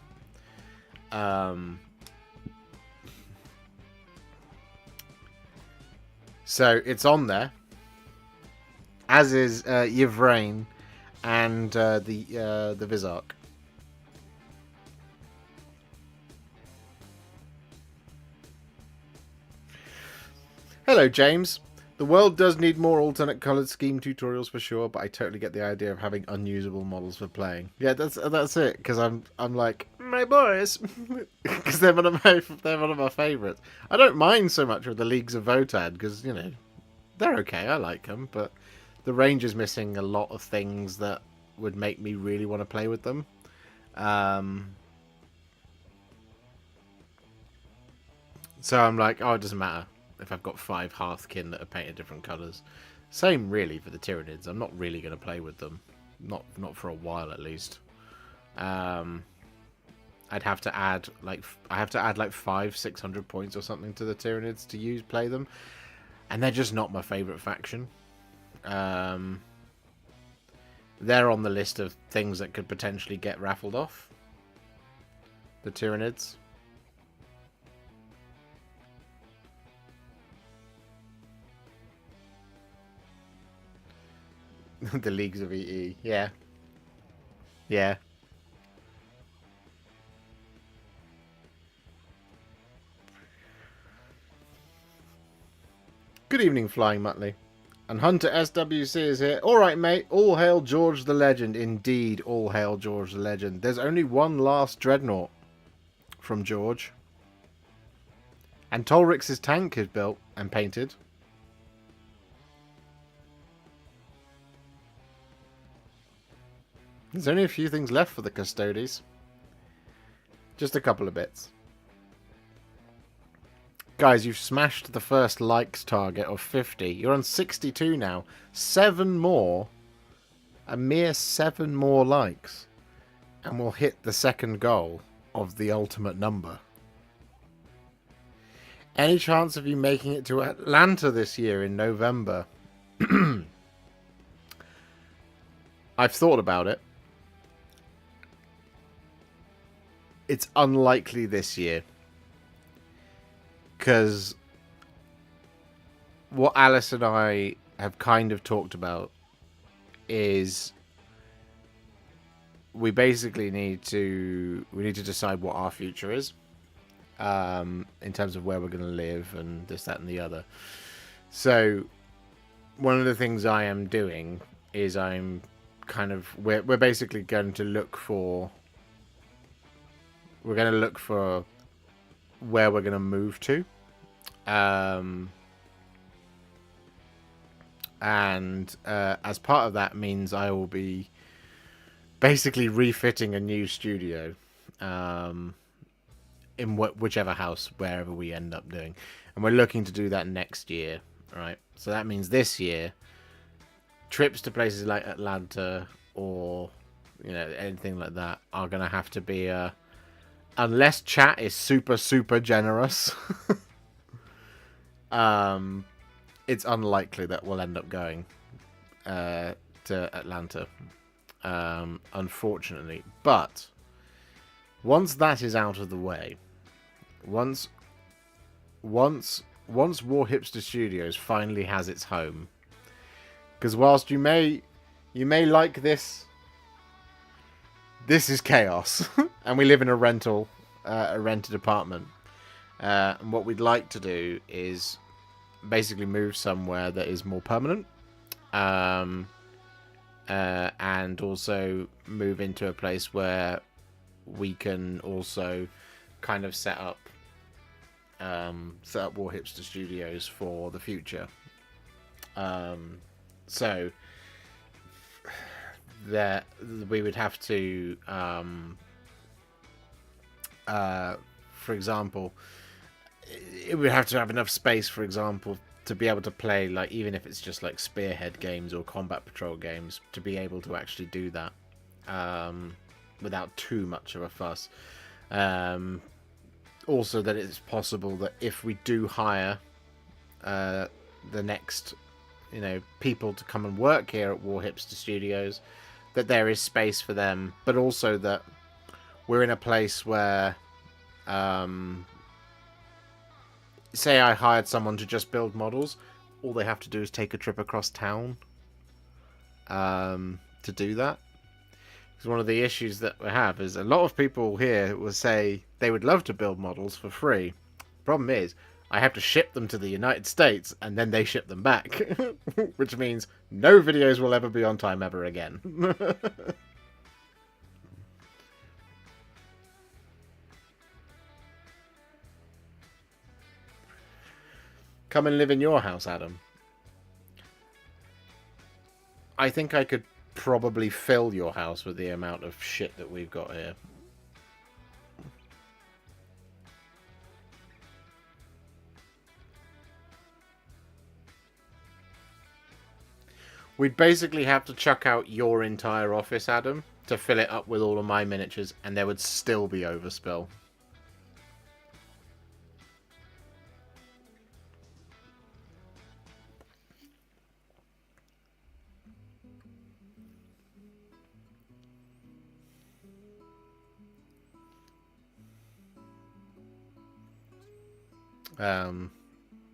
So it's on there, as is Yvrain and the Vizark. Hello, James. The world does need more alternate coloured scheme tutorials for sure, but I totally get the idea of having unusable models for playing. Yeah, that's it. Because I'm like, my boys, because they're one of my favourites. I don't mind so much with the Leagues of Votad because you know they're okay. I like them, but the range is missing a lot of things that would make me really want to play with them. So I'm like, oh, it doesn't matter if I've got 5 Hearthkin that are painted different colours. Same really for the Tyranids. I'm not really going to play with them. Not for a while at least. I'd have to add like 500-600 points or something to the Tyranids to play them, and they're just not my favourite faction. They're on the list of things that could potentially get raffled off. The Tyranids. The Leagues of EE, yeah. Yeah. Good evening, Flying Muttley. And Hunter SWC is here. Alright, mate. All hail George the Legend. Indeed, all hail George the Legend. There's only one last Dreadnought from George. And Tolrix's tank is built and painted. There's only a few things left for the Custodes. Just a couple of bits. Guys, you've smashed the first likes target of 50. You're on 62 now. 7 more. A mere 7 more likes. And we'll hit the second goal of the ultimate number. Any chance of you making it to Atlanta this year in November? I've thought about it. It's unlikely this year. Because what Alice and I have kind of talked about is we basically need to decide what our future is, in terms of where we're going to live and this, that, and the other. So one of the things I am doing is we're basically going to look for where we're going to move to. As part of that means I will be basically refitting a new studio in whichever house, wherever we end up doing. And we're looking to do that next year, right? So that means this year, trips to places like Atlanta or, anything like that are going to have to be unless chat is super, super generous, it's unlikely that we'll end up going to Atlanta, unfortunately. But once that is out of the way, once Warhipster Studios finally has its home, because whilst you may like this is chaos, and we live in a rented apartment. And what we'd like to do is basically move somewhere that is more permanent, and also move into a place where we can also kind of set up Warhipster Studios for the future. So that we would have to, for example, it would have to have enough space, for example, to be able to play, like, even if it's just like spearhead games or combat patrol games, to be able to actually do that without too much of a fuss. Also, that it's possible that if we do hire the next, people to come and work here at Warhipster Studios, that there is space for them, but also that we're in a place where, say I hired someone to just build models, all they have to do is take a trip across town to do that. Because one of the issues that we have is a lot of people here will say they would love to build models for free. Problem is, I have to ship them to the United States, and then they ship them back. Which means no videos will ever be on time ever again. Come and live in your house, Adam. I think I could probably fill your house with the amount of shit that we've got here. We'd basically have to chuck out your entire office, Adam, to fill it up with all of my miniatures, and there would still be overspill.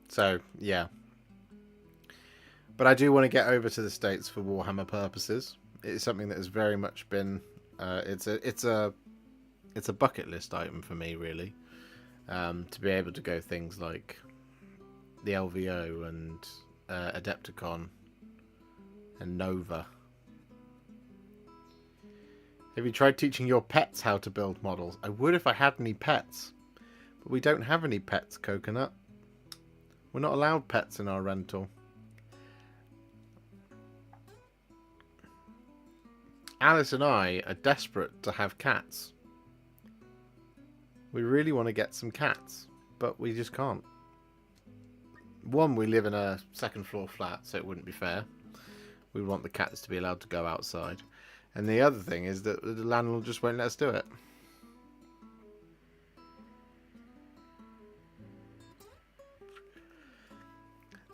So, yeah. But I do want to get over to the States for Warhammer purposes. It's something that has very much been... it's a bucket list item for me, really. To be able to go things like the LVO and Adepticon and Nova. Have you tried teaching your pets how to build models? I would if I had any pets. But we don't have any pets, Coconut. We're not allowed pets in our rental. Alice and I are desperate to have cats. We really want to get some cats, but we just can't. One, we live in a second floor flat, so it wouldn't be fair. We want the cats to be allowed to go outside. And the other thing is that the landlord just won't let us do it.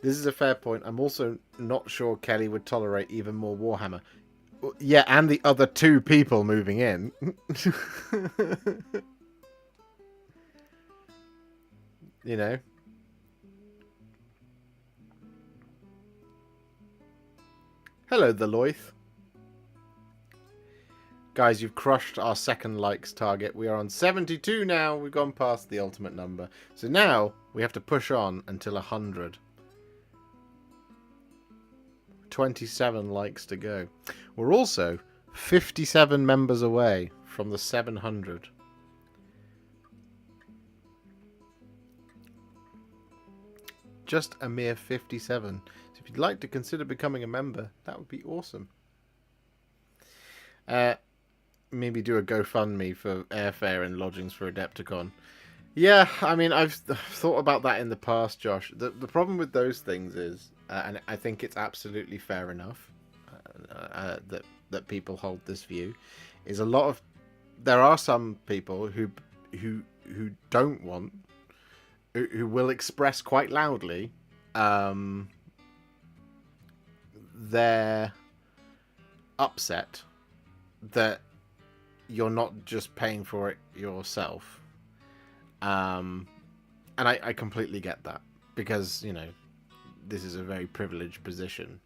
This is a fair point. I'm also not sure Kelly would tolerate even more Warhammer. Yeah, and the other 2 people moving in. You know. Hello, the Loith. Guys, you've crushed our second likes target. We are on 72 now. We've gone past the ultimate number. So now we have to push on until 100. 27 likes to go. We're also 57 members away from the 700. Just a mere 57. So if you'd like to consider becoming a member, that would be awesome. Maybe do a GoFundMe for airfare and lodgings for Adepticon. Yeah, I mean, I've thought about that in the past, Josh. The problem with those things is, and I think it's absolutely fair enough that people hold this view, is there are some people who don't want, who will express quite loudly their upset that you're not just paying for it yourself. And I completely get that, because, you know, this is a very privileged position.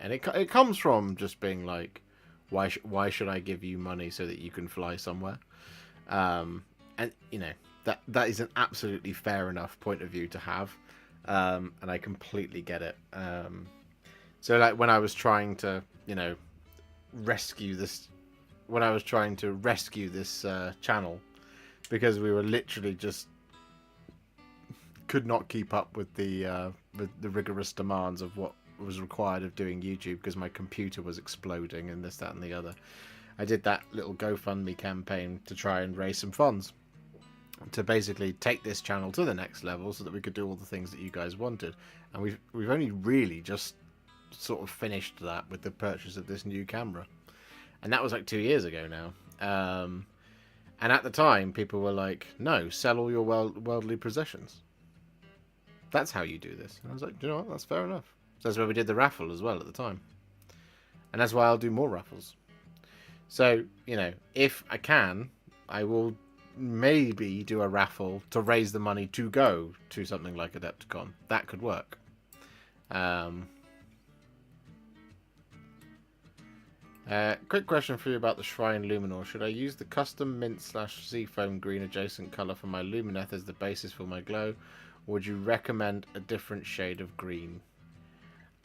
And it comes from just being like, why should I give you money so that you can fly somewhere? And, you know, that is an absolutely fair enough point of view to have. And I completely get it. So, like, when I was trying to, you know, rescue this channel, because we were literally just could not keep up with the rigorous demands of what was required of doing YouTube, because my computer was exploding and this, that, and the other. I did that little GoFundMe campaign to try and raise some funds to basically take this channel to the next level, so that we could do all the things that you guys wanted. And we've only really just sort of finished that with the purchase of this new camera, and that was like 2 years ago now. And at the time, people were like, "No, sell all your worldly possessions. That's how you do this." And I was like, "Do you know what? That's fair enough." So that's why we did the raffle as well at the time, and that's why I'll do more raffles. So, you know, if I can, I will maybe do a raffle to raise the money to go to something like Adepticon. That could work. Quick question for you about the Shrine Luminor. Should I use the custom mint / seafoam green adjacent colour for my Lumineth as the basis for my glow? Or would you recommend a different shade of green?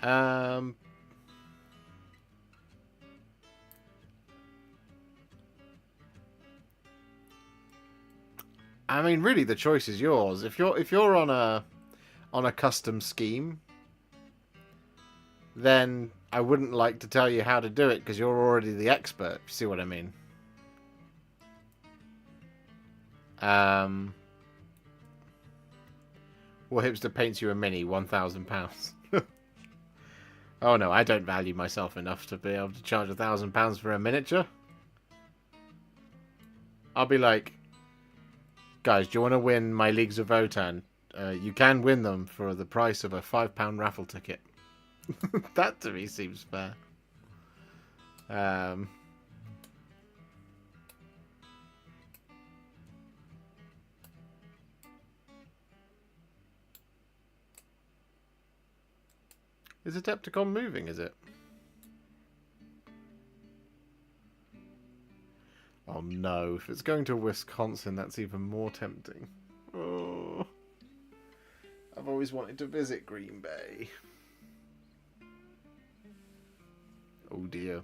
I mean, really, the choice is yours. If you're on a custom scheme, then I wouldn't like to tell you how to do it, because you're already the expert. You see what I mean? Warhipster paints you a mini, £1,000. Oh no, I don't value myself enough to be able to charge £1,000 for a miniature. I'll be like, guys, do you want to win my Leagues of Votan? You can win them for the price of a £5 raffle ticket. That to me seems fair. Is Adepticon moving, is it? Oh no, if it's going to Wisconsin, that's even more tempting. Oh, I've always wanted to visit Green Bay. Oh dear.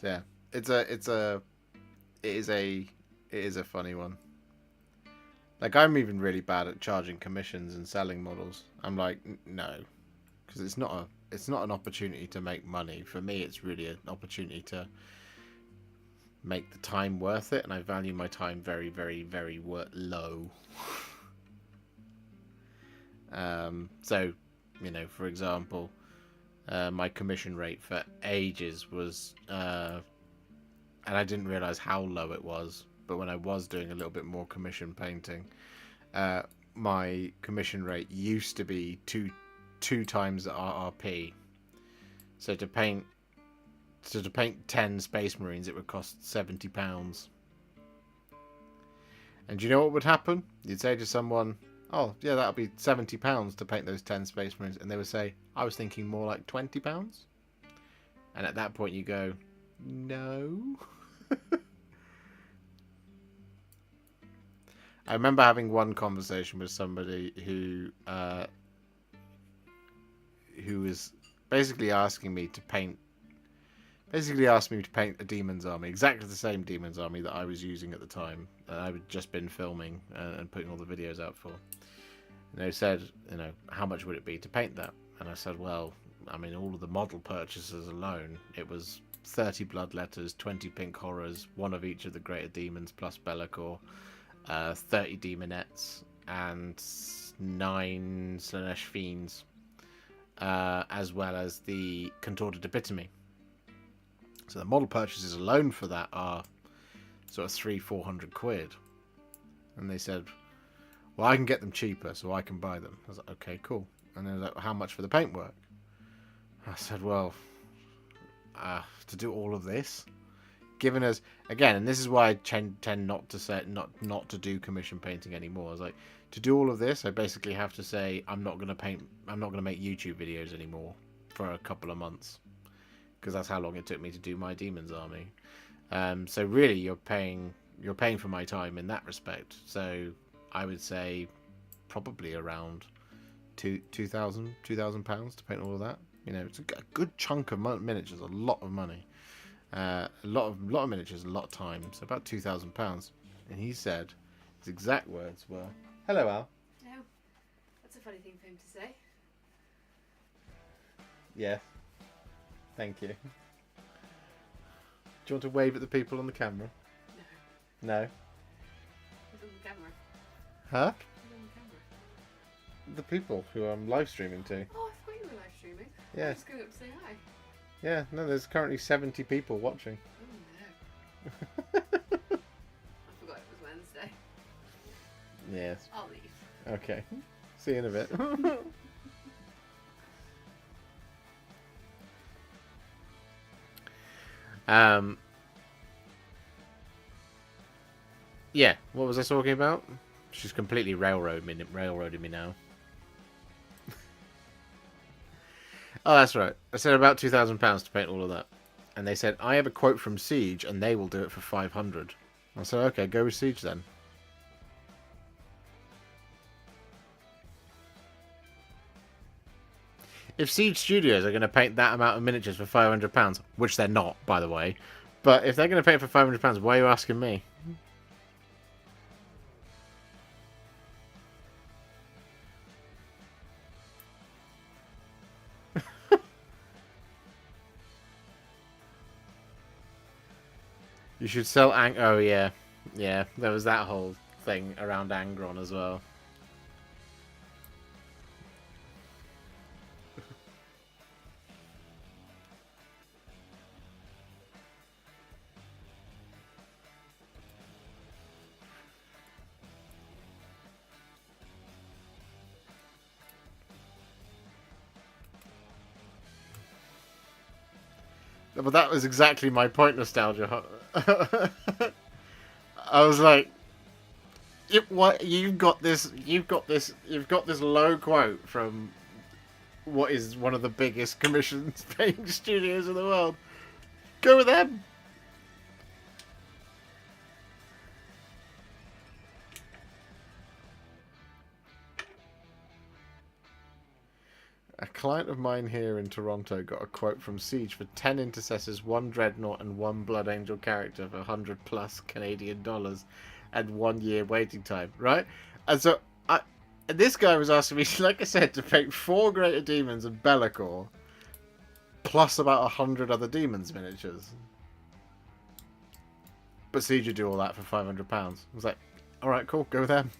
So yeah, it is a funny one. Like, I'm even really bad at charging commissions and selling models. I'm like, no, because it's not an opportunity to make money. For me, it's really an opportunity to make the time worth it, and I value my time very, very, very low. So, you know, for example, my commission rate for ages was, and I didn't realize how low it was, but when I was doing a little bit more commission painting, my commission rate used to be two times the RRP. So to paint 10 Space Marines, it would cost £70. And do you know what would happen? You'd say to someone, "Oh, yeah, that'll be £70 to paint those 10 Space Marines," and they would say, "I was thinking more like £20." And at that point, you go, "No." I remember having one conversation with somebody who was basically asking me to paint a Demon's Army, exactly the same Demon's Army that I was using at the time, that I had just been filming and putting all the videos out for. And they said, you know, how much would it be to paint that? And I said, well, I mean, all of the model purchases alone, it was 30 Bloodletters, 20 Pink Horrors, one of each of the Greater Demons plus Be'lakor, 30 Demonettes, and 9 Slaanesh Fiends, as well as the Contorted Epitome. So the model purchases alone for that are sort of 300-400 quid. And they said, well, I can get them cheaper, so I can buy them. I was like, okay, cool. And they're like, how much for the paintwork? I said, well, to do all of this, given us again, and this is why I tend not to say not to do commission painting anymore. I was like, to do all of this, I basically have to say I'm not going to make YouTube videos anymore for a couple of months, because that's how long it took me to do my Demon's Army. So really, you're paying for my time in that respect. So I would say probably around £2,000 to paint all of that. You know, it's a good chunk of miniatures, a lot of money. A lot of miniatures, a lot of time. So about £2,000. And he said his exact words were, "Hello, Al." No, that's a funny thing for him to say. Yeah. Thank you. Do you want to wave at the people on the camera? No. No. Who's on the camera? Huh? Who's on the camera? The people who I'm live streaming to. Oh, I thought you were live streaming. Yeah. I'm just going up to say hi. Yeah. No, there's currently 70 people watching. Oh no. I forgot it was Wednesday. Yes. I'll leave. Okay. See you in a bit. Yeah, what was I talking about? She's completely railroading me now. Oh, that's right. I said about £2,000 to paint all of that. And they said, I have a quote from Siege, and they will do it for 500. I said, okay, go with Siege then. If Siege Studios are going to paint that amount of miniatures for £500, which they're not, by the way, but if they're going to pay it for £500, why are you asking me? You should sell Oh, yeah. Yeah, there was that whole thing around Angron as well. But that was exactly my point, Nostalgia. I was like, what? You've got this low quote from what is one of the biggest commissions paying studios in the world. Go with them. A client of mine here in Toronto got a quote from Siege for 10 intercessors, 1 dreadnought, and 1 blood angel character for 100 plus Canadian dollars, and 1 year waiting time. Right, and so this guy was asking me, like I said, to paint 4 greater demons and Be'lakor, plus about 100 other demons miniatures. But Siege would do all that for £500. I was like, all right, cool, go with them.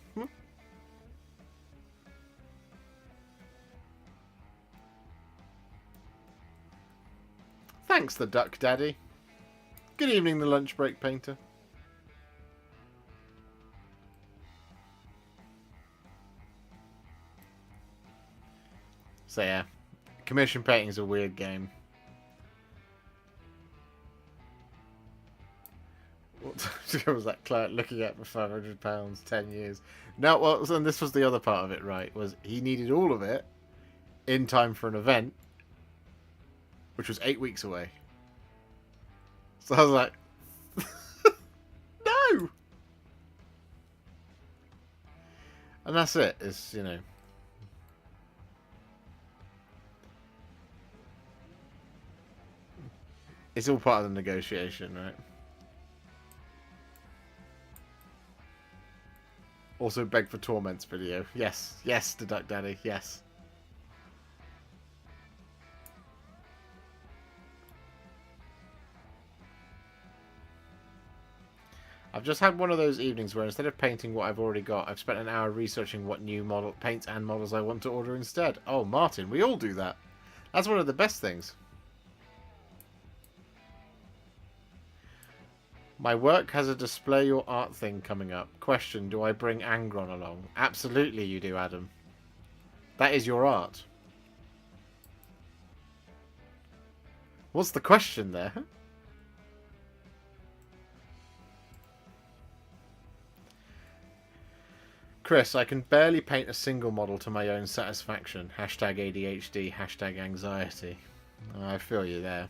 Thanks, the Duck Daddy. Good evening, the lunch break painter. So yeah, commission painting is a weird game. What was that client looking at for £500, 10 years? No, well, and this was the other part of it, right? Was he needed all of it in time for an event, which was 8 weeks away. So I was like, no! And that's it. It's, you know. It's all part of the negotiation, right? Also, beg for Torment's video. Yes, yes, the Duck Daddy, yes. I've just had one of those evenings where instead of painting what I've already got, I've spent an hour researching what new paints and models I want to order instead. Oh, Martin, we all do that. That's one of the best things. My work has a display your art thing coming up. Question, do I bring Angron along? Absolutely you do, Adam. That is your art. What's the question there? Chris, I can barely paint a single model to my own satisfaction. Hashtag ADHD, hashtag anxiety. I feel you there.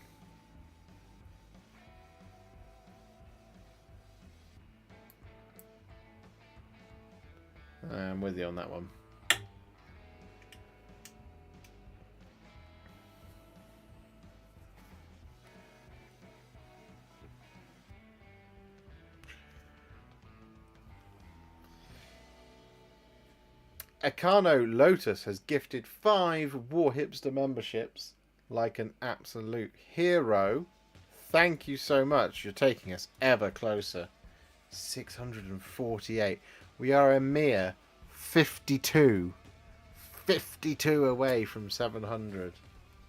I'm with you on that one. Akano Lotus has gifted 5 Warhipster memberships like an absolute hero. Thank you so much. You're taking us ever closer. 648. We are a mere 52 away from 700.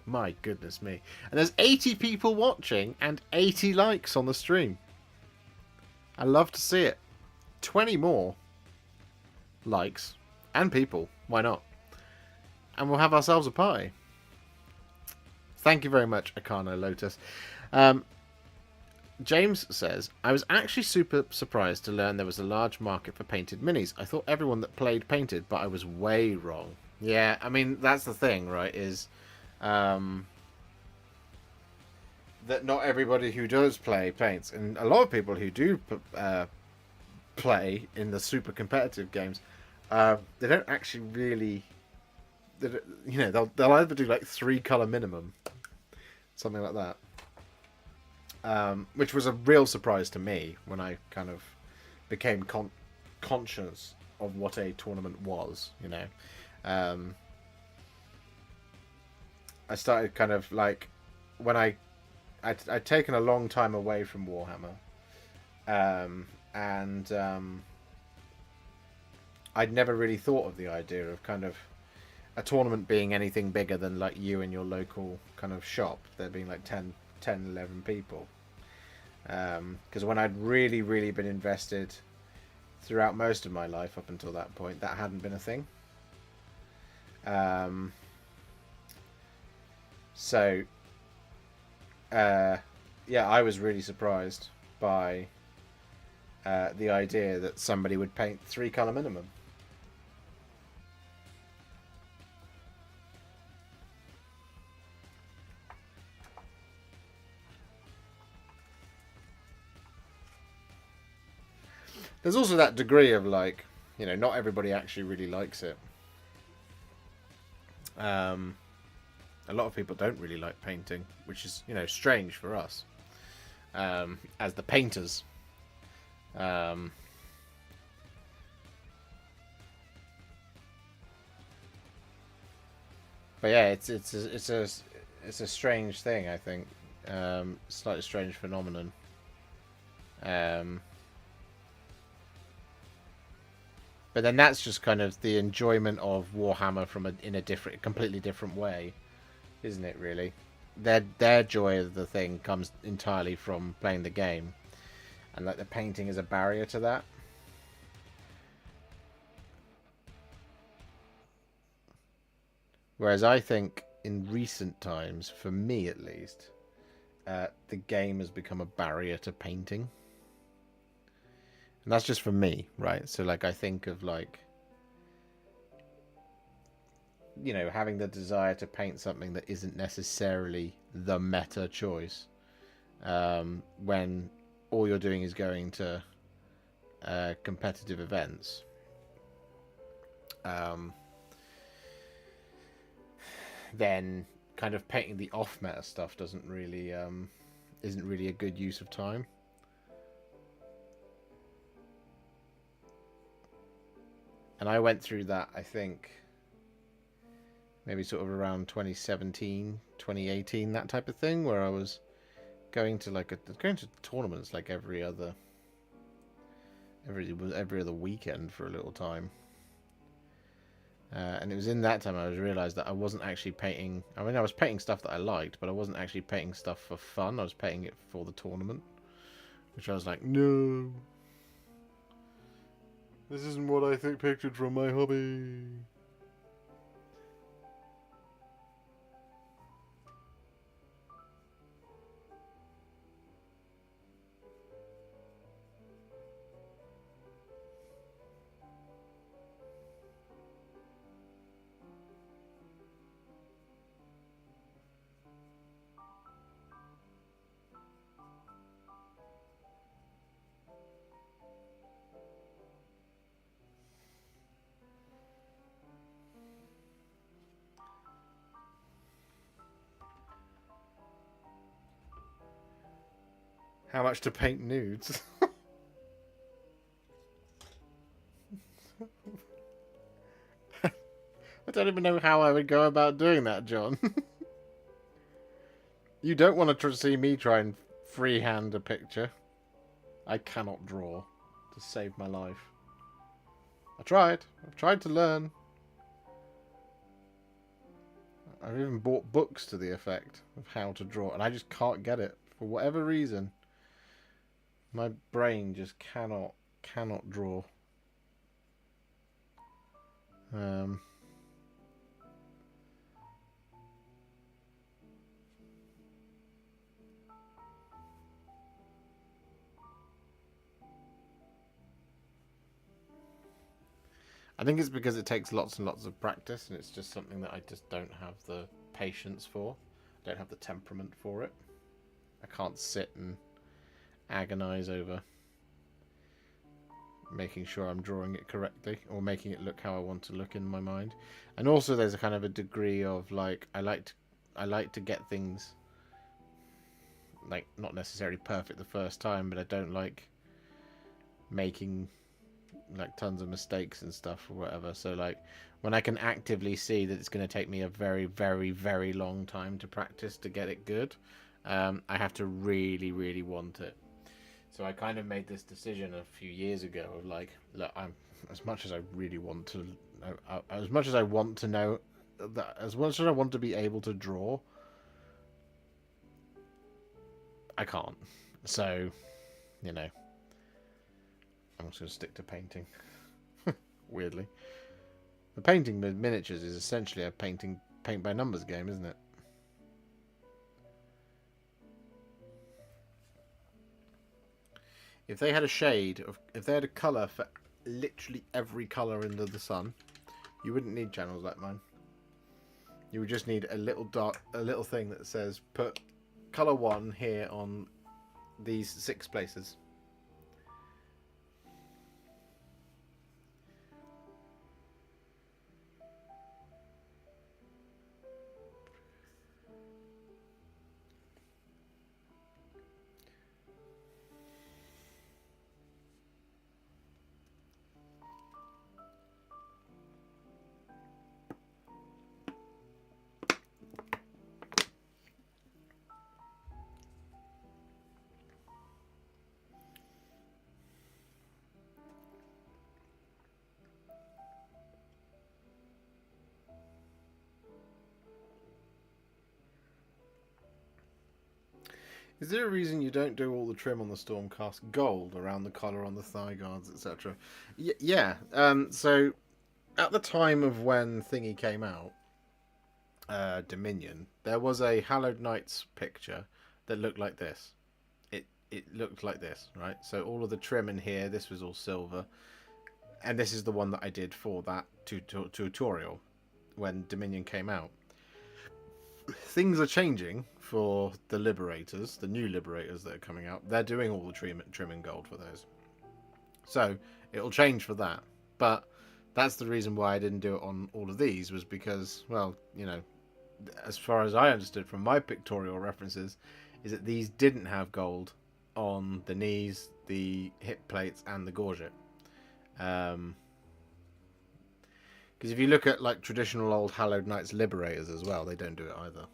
My goodness me. And there's 80 people watching and 80 likes on the stream. I love to see it. 20 more likes and people. Why not? And we'll have ourselves a party. Thank you very much, Akano Lotus. James says, I was actually super surprised to learn there was a large market for painted minis. I thought everyone that played painted, but I was way wrong. Yeah, I mean, that's the thing, right, is that not everybody who does play paints. And a lot of people who do play in the super competitive games, they don't actually really... You know, they'll either do like 3 colour minimum, something like that. Which was a real surprise to me when I kind of became conscious of what a tournament was, you know. I started kind of like, when I'd taken a long time away from Warhammer, And I'd never really thought of the idea of kind of a tournament being anything bigger than like you and your local kind of shop. There being like 10, 11 people. Because when I'd really, really been invested throughout most of my life up until that point, that hadn't been a thing. So, yeah, I was really surprised by the idea that somebody would paint 3-color minimum. There's also that degree of like, you know, not everybody actually really likes it. A lot of people don't really like painting, which is, you know, strange for us as the painters. But yeah, it's a strange thing, I think. Slightly strange phenomenon. But then that's just kind of the enjoyment of Warhammer from in a completely different way, isn't it? Really, their joy of the thing comes entirely from playing the game, and like the painting is a barrier to that. Whereas I think in recent times, for me at least, the game has become a barrier to painting. And that's just for me, right? So, like, I think of, like, you know, having the desire to paint something that isn't necessarily the meta choice, when all you're doing is going to competitive events. Then kind of painting the off-meta stuff isn't really a good use of time. And I went through that, I think, maybe sort of around 2017, 2018, that type of thing, where I was going to tournaments like every other weekend for a little time. And it was in that time I realised that I wasn't actually painting. I mean, I was painting stuff that I liked, but I wasn't actually painting stuff for fun. I was painting it for the tournament, which I was like, no. This isn't what I think pictured from my hobby. How much to paint nudes? I don't even know how I would go about doing that, John. You don't want to see me try and freehand a picture. I cannot draw to save my life. I've tried to learn. I've even bought books to the effect of how to draw, and I just can't get it for whatever reason. My brain just cannot draw. I think it's because it takes lots and lots of practice, and it's just something that I just don't have the patience for. I don't have the temperament for it. I can't sit and agonize over making sure I'm drawing it correctly or making it look how I want to look in my mind. And also there's a kind of a degree of like I like to get things like not necessarily perfect the first time, but I don't like making like tons of mistakes and stuff or whatever. So like when I can actively see that it's going to take me a very, very, very long time to practice to get it good, I have to really, really want it. So I kind of made this decision a few years ago of like, look, I'm as much as I really want to, as much as I want to know, that as much as I want to be able to draw, I can't. So, you know, I'm just going to stick to painting. Weirdly, the painting with miniatures is essentially a paint by numbers game, isn't it? If they had a shade of, if they had a color for literally every color under the sun, you wouldn't need channels like mine. You would just need a little thing that says put color 1 here on these 6 places. Is there a reason you don't do all the trim on the Stormcast gold around the collar on the thigh guards, etc.? Yeah. So, at the time of when Thingy came out, Dominion, there was a Hallowed Knights picture that looked like this. It looked like this, right? So all of the trim in here, this was all silver, and this is the one that I did for that tutorial when Dominion came out. Things are changing for the Liberators, the new Liberators that are coming out. They're doing all the trim in gold for those. So it'll change for that. But that's the reason why I didn't do it on all of these, was because, well, you know, as far as I understood from my pictorial references, is that these didn't have gold on the knees, the hip plates, and the gorget. Because if you look at like traditional old Hallowed Knights Liberators as well, they don't do it either.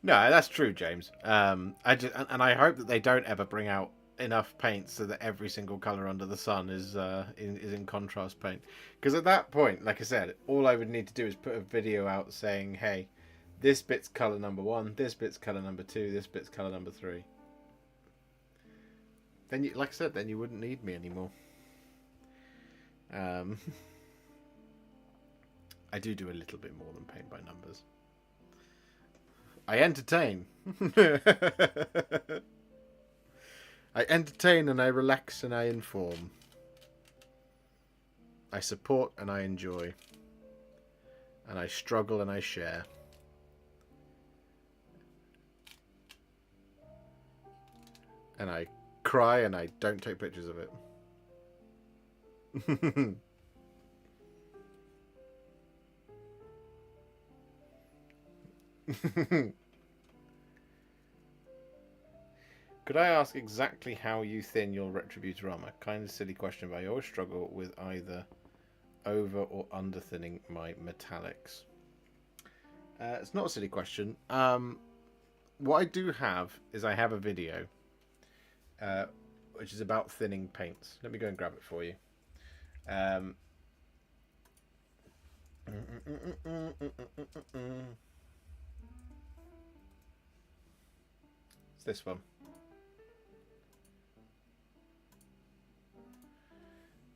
No, that's true, James. I hope that they don't ever bring out enough paint so that every single color under the sun is in contrast paint. Because at that point, like I said, all I would need to do is put a video out saying, "Hey, this bit's color number 1, this bit's color number 2, this bit's color number 3." Then, you, like I said, then you wouldn't need me anymore. I do a little bit more than paint by numbers. I entertain. I entertain and I relax and I inform. I support and I enjoy. And I struggle and I share. And I cry and I don't take pictures of it. Could I ask exactly how you thin your Retributor armor? Kind of silly question, but I always struggle with either over or under thinning my metallics. It's not a silly question. What I do have is I have a video which is about thinning paints. Let me go and grab it for you. It's this one.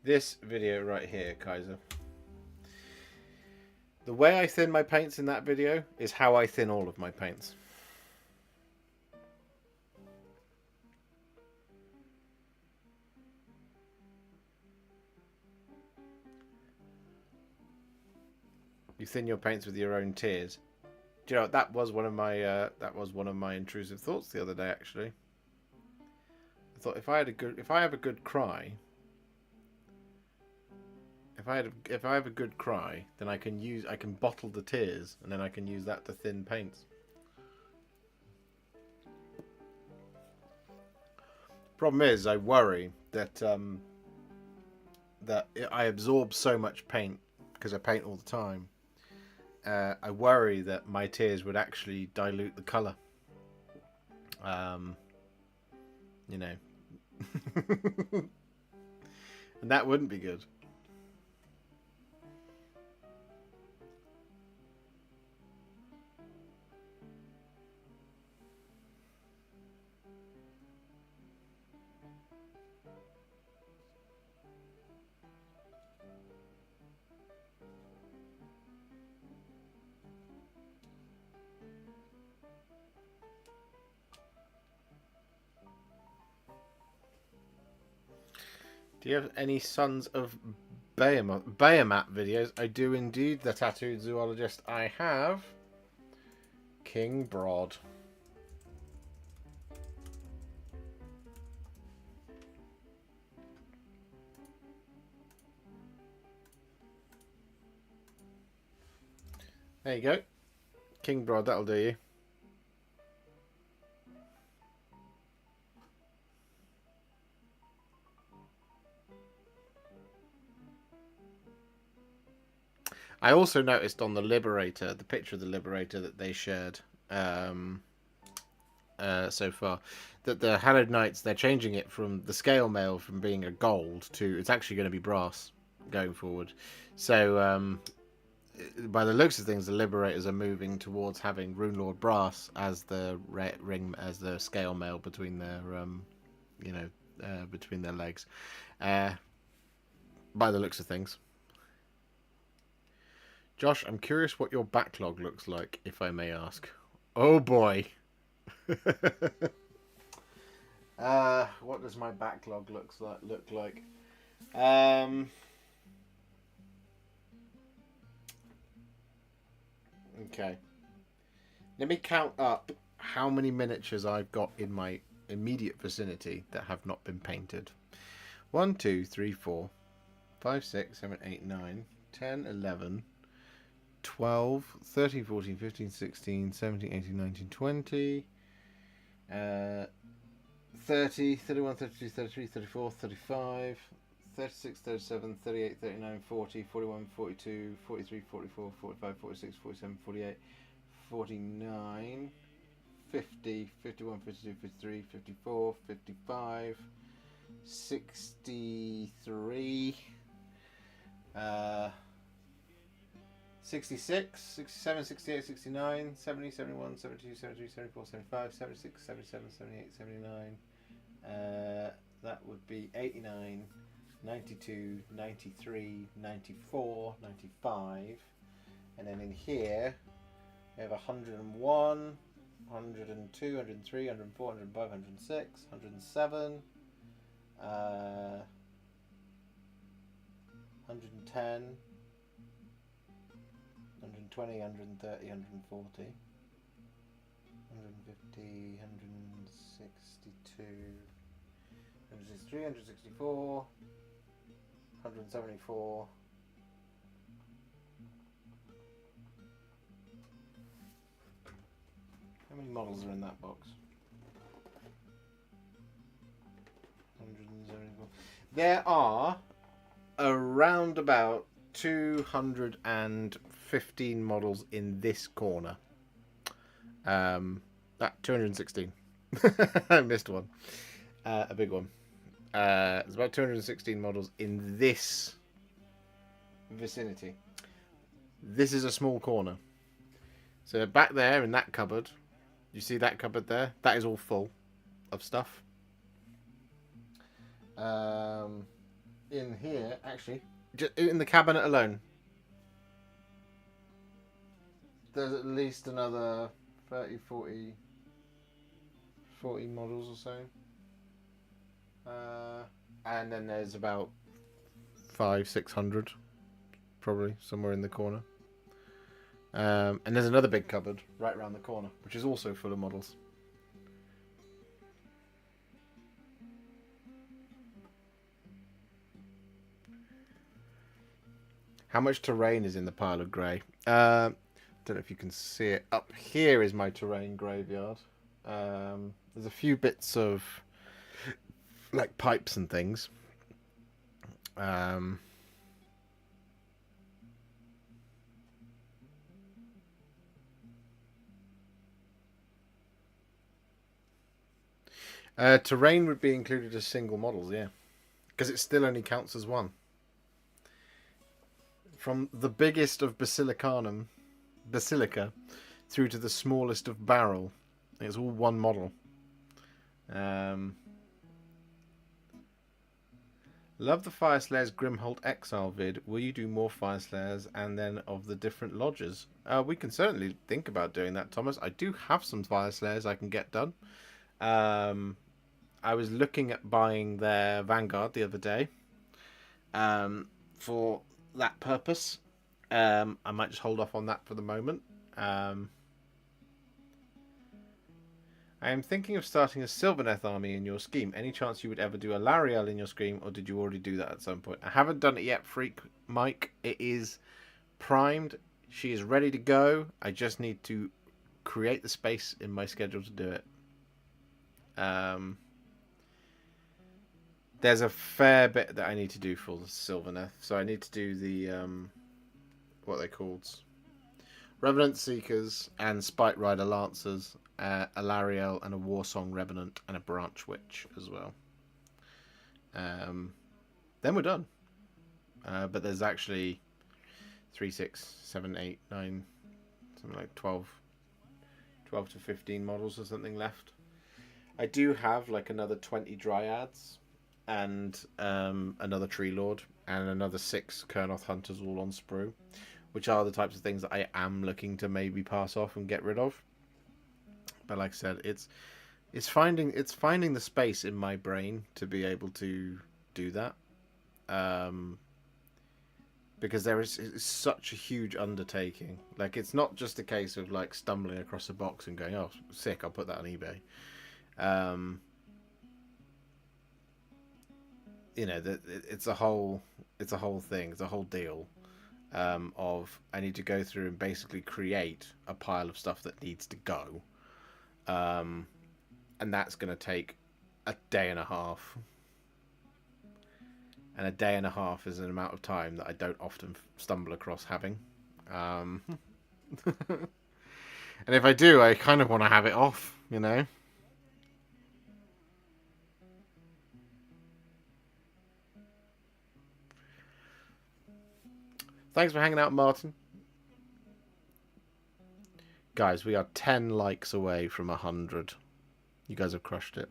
This video right here, Kaiser. The way I thin my paints in that video is how I thin all of my paints. You thin your paints with your own tears. Do you know, that was one of my intrusive thoughts the other day, actually. I thought if I have a good cry, if I have a good cry, then I can bottle the tears, and then I can use that to thin paints. Problem is, I worry that that I absorb so much paint because I paint all the time. I worry that my tears would actually dilute the colour. You know. And that wouldn't be good. Do you have any Sons of Bahamut videos? I do indeed, the tattooed zoologist. I have King Broad. There you go. King Broad, that'll do you. I also noticed on the Liberator, the picture of the Liberator that they shared so far, that the Hallowed Knights, they're changing it from the scale mail from being a gold to it's actually going to be brass going forward. So by the looks of things, the Liberators are moving towards having Runelord brass as the ring, as the scale mail between their between their legs. By the looks of things. Josh, I'm curious what your backlog looks like, if I may ask. Oh boy. What does my backlog look like? Okay. Let me count up how many miniatures I've got in my immediate vicinity that have not been painted. 1, 2, 3, 4, 5, 6, 7, 8, 9, 10, 11, 12, 13, 14, 15, 16, 17, 18, 19, 20, 30, 31, 32, 33, 34, 35, 36, 37, 38, 39, 40, 41, 42, 43, 44, 45, 46, 47, 48, 49, 50, 51, 52, 53, 54, 55, 63, 66, 67, 68, 69, 70, 71, 72, 73, 74, 75, 76, 77, 78, 79. That would be 89, 92, 93, 94, 95. And then in here, we have 101, 102, 103, 104, 105, 106, 107, 110, 120, 130, 140, 150, 162, 163, 164, 174. How many models are in that box? 174. There are around about 215 models in this corner. 216. I missed one. A big one. There's about 216 models in this vicinity. This is a small corner. So back there in that cupboard, you see that cupboard there? That is all full of stuff. In here, actually, just in the cabinet alone, there's at least another 30, 40 models or so. And then there's about 500-600 probably somewhere in the corner. And there's another big cupboard right around the corner, which is also full of models. How much terrain is in the pile of grey? Don't know if you can see it. Up here is my terrain graveyard. There's a few bits of like pipes and things. Um, terrain would be included as single models, yeah, because it still only counts as one. From the biggest of basilica through to the smallest of barrel, it's all one model. Love the Fire Slayers Grimholt Exile vid. Will you do more Fire Slayers and then of the different lodges? We can certainly think about doing that, Thomas. I do have some Fire Slayers I can get done. I was looking at buying their Vanguard the other day for that purpose. I might just hold off on that for the moment. I am thinking of starting a Sylvaneth army in your scheme. Any chance you would ever do a Lariel in your scheme, or did you already do that at some point? I haven't done it yet, Freak Mike. It is primed. She is ready to go. I just need to create the space in my schedule to do it. There's a fair bit that I need to do for the Sylvaneth. So I need to do the, what are they called? Revenant Seekers and Spite Rider Lancers, a Lariel and a Warsong Revenant and a Branch Witch as well. Then we're done. But there's actually 3, 6, 7, 8, 9, something like 12 to 15 models or something left. I do have like another 20 Dryads and another Tree Lord and another 6 Kurnoth Hunters all on sprue, which are the types of things that I am looking to maybe pass off and get rid of. But like I said, it's finding the space in my brain to be able to do that. Because it's such a huge undertaking. Like, it's not just a case of like stumbling across a box and going, "Oh, sick! I'll put that on eBay." You know, it's a whole thing. It's a whole deal. Of I need to go through and basically create a pile of stuff that needs to go, and that's going to take a day and a half. And a day and a half is an amount of time that I don't often stumble across having. And if I do, I kind of want to have it off, you know? Thanks for hanging out, Martin. Guys, we are 10 likes away from 100. You guys have crushed it.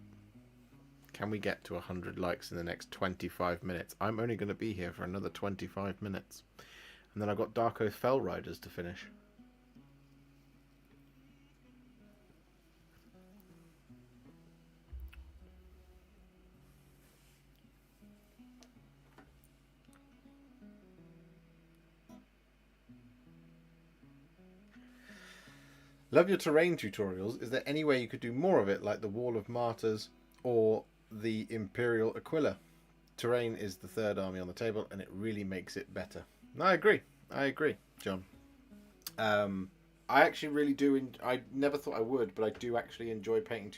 Can we get to 100 likes in the next 25 minutes? I'm only going to be here for another 25 minutes. And then I've got Dark Oath Fell Riders to finish. Love your terrain tutorials. Is there any way you could do more of it, like the Wall of Martyrs or the Imperial Aquila? Terrain is the third army on the table, and it really makes it better. I agree, John. I actually really do. I never thought I would, but I do actually enjoy painting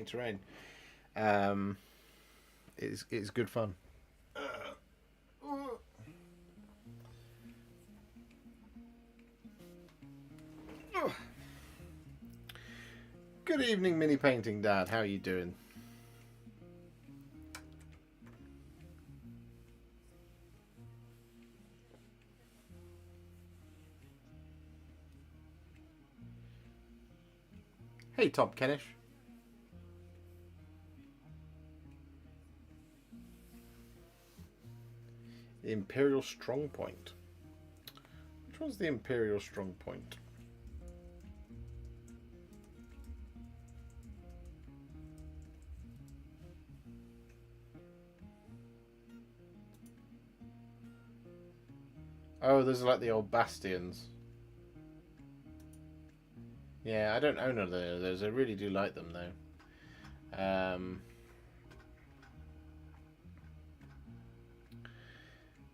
terrain. It's good fun. Good evening, Mini Painting Dad. How are you doing? Hey, Tom Kennish. The Imperial Strongpoint. Which one's the Imperial Strongpoint? Oh, those are like the old bastions. Yeah, I don't own none of those. I really do like them, though.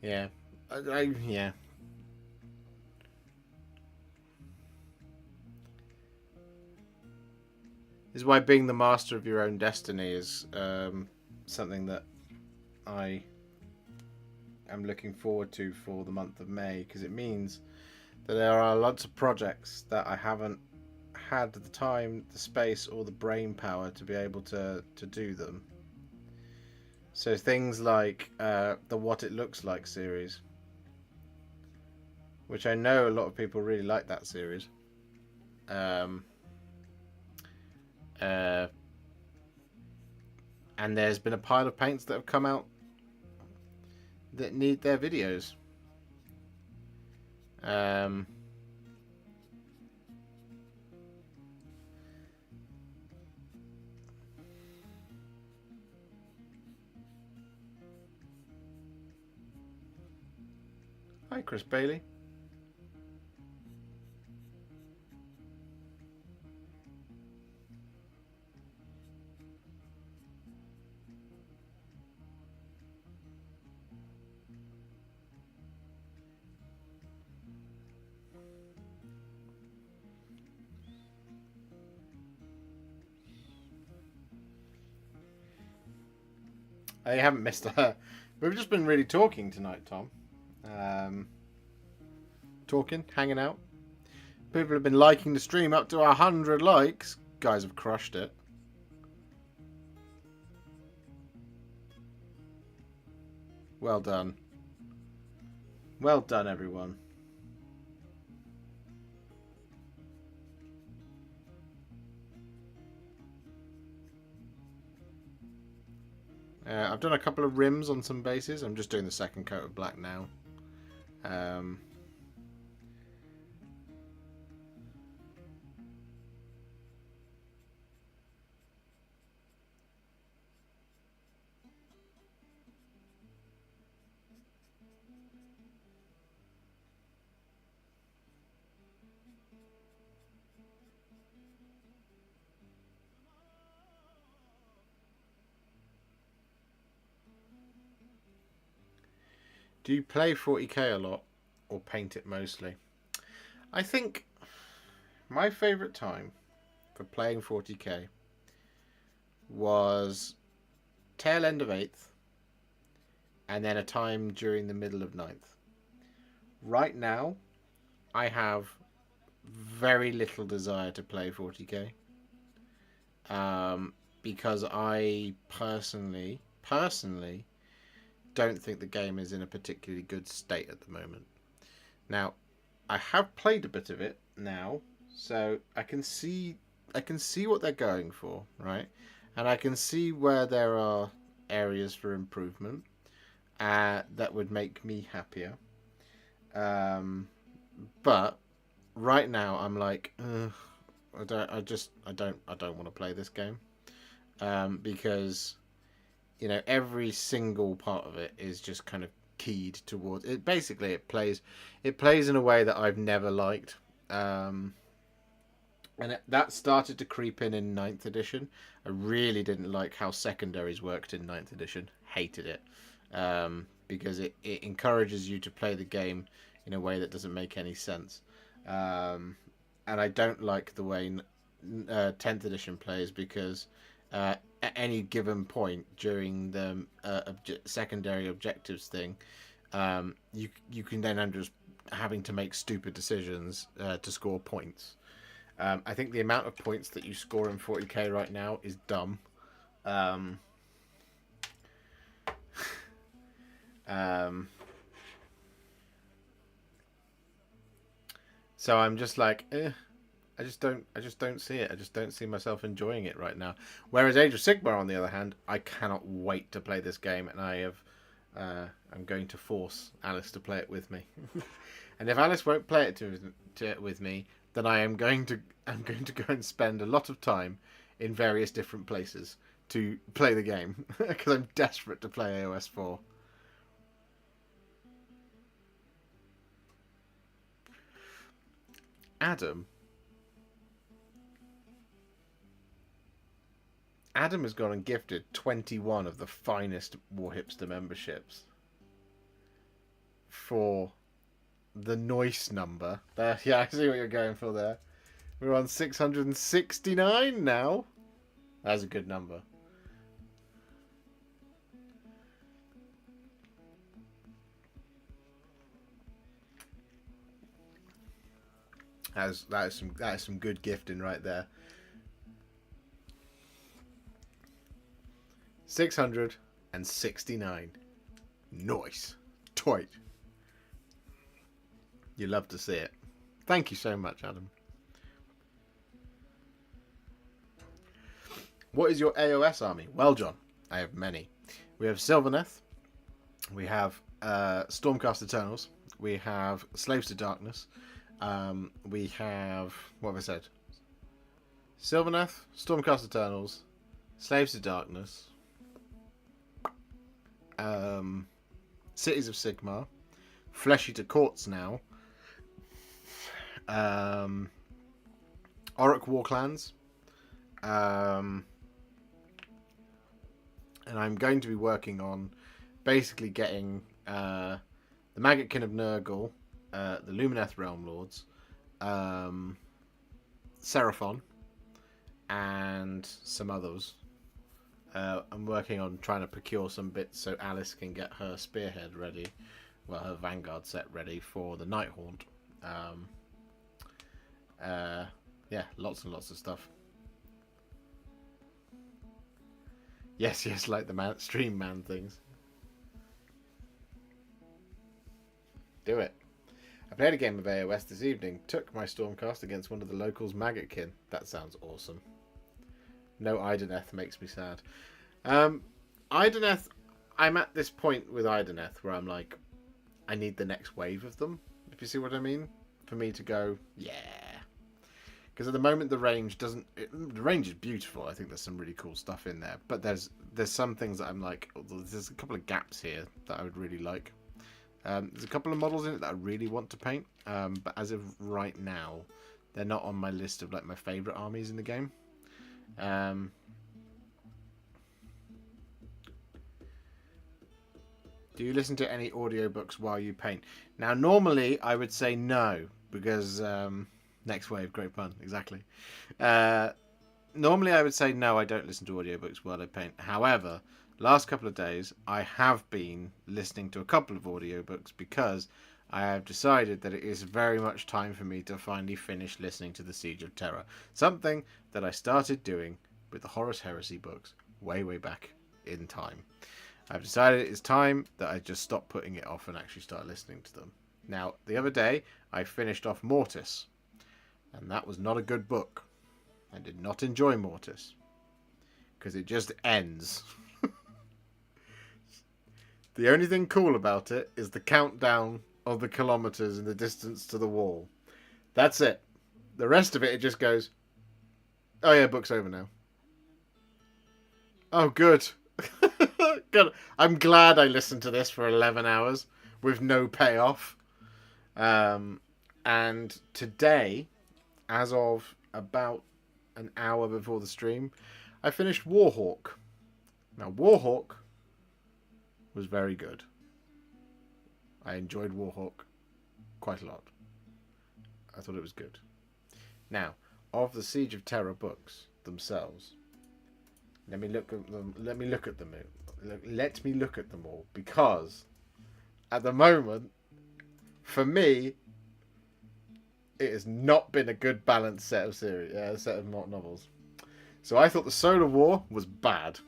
Yeah. Yeah. This is why being the master of your own destiny is something that I I'm looking forward to for the month of May, because it means that there are lots of projects that I haven't had the time, the space, or the brain power to be able to do them. So things like the What It Looks Like series, which I know a lot of people really like that series. And there's been a pile of paints that have come out that need their videos. Hi, Chris Bailey. I haven't missed her. We've just been really talking tonight, Tom. Talking, hanging out. People have been liking the stream up to 100 likes. Guys have crushed it. Well done. Well done, everyone. I've done a couple of rims on some bases. I'm just doing the second coat of black now. Do you play 40k a lot or paint it mostly? I think my favourite time for playing 40k was tail end of 8th and then a time during the middle of 9th. Right now, I have very little desire to play 40k because I personally don't think the game is in a particularly good state at the moment. Now, I have played a bit of it now, so I can see what they're going for, right? And I can see where there are areas for improvement that would make me happier. But right now I'm like, I don't want to play this game because, you know, every single part of it is just kind of keyed towards it. Basically, it plays in a way that I've never liked, and that started to creep in 9th edition. I really didn't like how secondaries worked in 9th edition. Hated it because it encourages you to play the game in a way that doesn't make any sense, and I don't like the way 10th edition plays because at any given point during the secondary objectives thing, you can then end up having to make stupid decisions to score points. I think the amount of points that you score in 40k right now is dumb. So I'm just like, I just don't see it. I just don't see myself enjoying it right now. Whereas Age of Sigmar, on the other hand, I cannot wait to play this game, and I'm going to force Alice to play it with me. And if Alice won't play it with me, then I'm going to go and spend a lot of time in various different places to play the game because I'm desperate to play AOS 4. Adam has gone and gifted 21 of the finest Warhipster memberships for the Noise number. There, yeah, I see what you're going for there. We're on 669 now. That's a good number. That is some good gifting right there. 669. Nice. Tight. You love to see it. Thank you so much, Adam. What is your AOS army? Well, John, I have many. We have Sylvaneth. We have Stormcast Eternals. We have Slaves to Darkness. We have... What have I said? Sylvaneth, Stormcast Eternals, Slaves to Darkness, Cities of Sigmar, Flesh Eater Courts now, Orruk Warclans, and I'm going to be working on basically getting the Maggotkin of Nurgle, the Lumineth Realm Lords, Seraphon, and some others. I'm working on trying to procure some bits so Alice can get her Spearhead ready, well, her Vanguard set ready for the Nighthaunt. Yeah, lots and lots of stuff. Yes, like the stream man things. Do it. I played a game of AOS this evening. Took my Stormcast against one of the locals' Maggotkin. That sounds awesome. No Ideneth makes me sad. Ideneth, I'm at this point with Ideneth where I'm like, I need the next wave of them, if you see what I mean, for me to go, yeah. Because at the moment the range doesn't... the range is beautiful. I think there's some really cool stuff in there. But there's some things that I'm like... There's a couple of gaps here that I would really like. There's a couple of models in it that I really want to paint. But as of right now, they're not on my list of like my favourite armies in the game. Do you listen to any audiobooks while you paint? Now, normally I would say no. Because... next wave, great fun, exactly. Normally I would say no, I don't listen to audiobooks while I paint. However, last couple of days I have been listening to a couple of audiobooks because I have decided that it is very much time for me to finally finish listening to The Siege of Terror. Something that I started doing with the Horus Heresy books way back in time. I've decided it's time that I just stop putting it off and actually start listening to them. Now, the other day I finished off Mortis. And that was not a good book. I did not enjoy Mortis. Because it just ends. The only thing cool about it is the countdown of the kilometers in the distance to the wall. That's it. The rest of it just goes, oh yeah, book's over now. Oh, good. Good. I'm glad I listened to this for 11 hours with no payoff. And today... as of about an hour before the stream, I finished Warhawk. Now, Warhawk was very good. I enjoyed Warhawk quite a lot. I thought it was good. Now, of the Siege of Terror books themselves, let me look at them. Let me look at them all, because at the moment, for me, it has not been a good balanced set of novels. So I thought the Solar War was bad.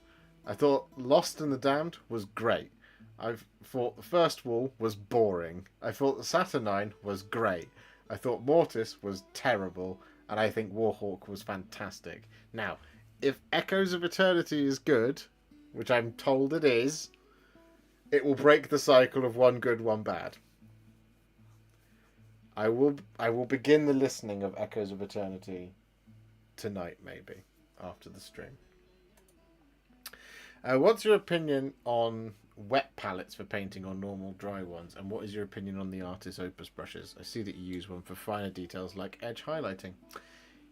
I thought Lost and the Damned was great. I thought the First Wall was boring. I thought the Saturnine was great. I thought Mortis was terrible. And I think Warhawk was fantastic. Now, if Echoes of Eternity is good, which I'm told it is, it will break the cycle of one good, one bad. I will begin the listening of Echoes of Eternity tonight, maybe, after the stream. What's your opinion on wet palettes for painting on normal dry ones? And what is your opinion on the Artis Opus brushes? I see that you use one for finer details like edge highlighting.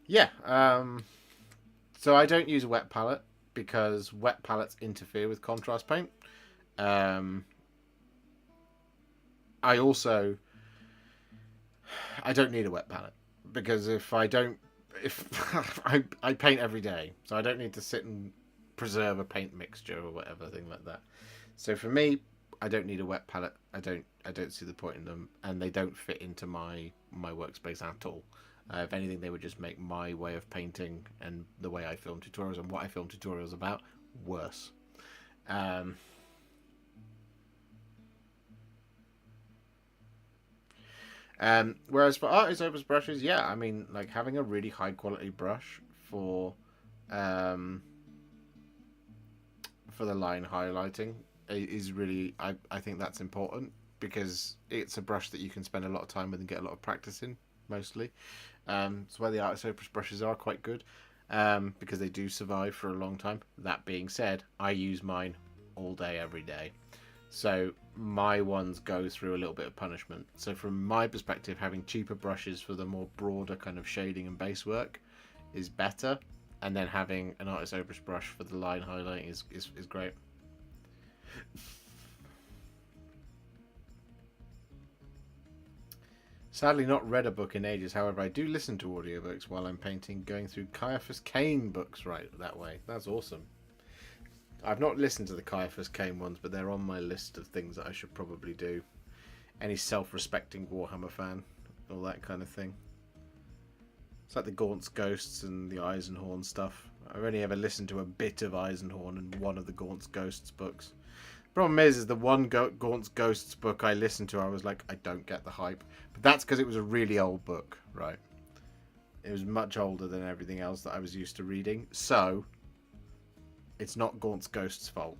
Yeah, so I don't use a wet palette because wet palettes interfere with contrast paint. I don't need a wet palette because I paint every day, so I don't need to sit and preserve a paint mixture or whatever thing like that. So for me, I don't need a wet palette. I don't see the point in them, and they don't fit into my workspace at all. If anything, they would just make my way of painting and the way I film tutorials and what I film tutorials about worse. Whereas for artist opus brushes, yeah, I mean, like having a really high quality brush for the line highlighting is really, I think that's important, because it's a brush that you can spend a lot of time with and get a lot of practice in, mostly. It's why the artist opus brushes are quite good, because they do survive for a long time. That being said, I use mine all day, every day. So my ones go through a little bit of punishment. So from my perspective, having cheaper brushes for the more broader kind of shading and base work is better. And then having an artist opus brush for the line highlighting is great. Sadly not read a book in ages, however I do listen to audiobooks while I'm painting, going through Caiaphas Cain books right that way. That's awesome. I've not listened to the Caiaphas Cain ones, but they're on my list of things that I should probably do. Any self-respecting Warhammer fan, all that kind of thing. It's like the Gaunt's Ghosts and the Eisenhorn stuff. I've only ever listened to a bit of Eisenhorn and one of the Gaunt's Ghosts books. Problem is the one Gaunt's Ghosts book I listened to, I was like, I don't get the hype. But that's because it was a really old book, right? It was much older than everything else that I was used to reading. So it's not Gaunt's Ghost's fault.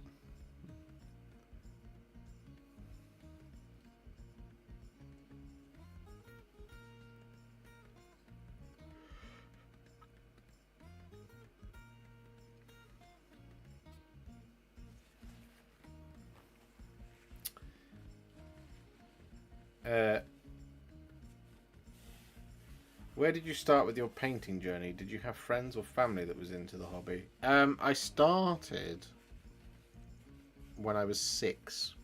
Where did you start with your painting journey? Did you have friends or family that was into the hobby? I started when I was 6,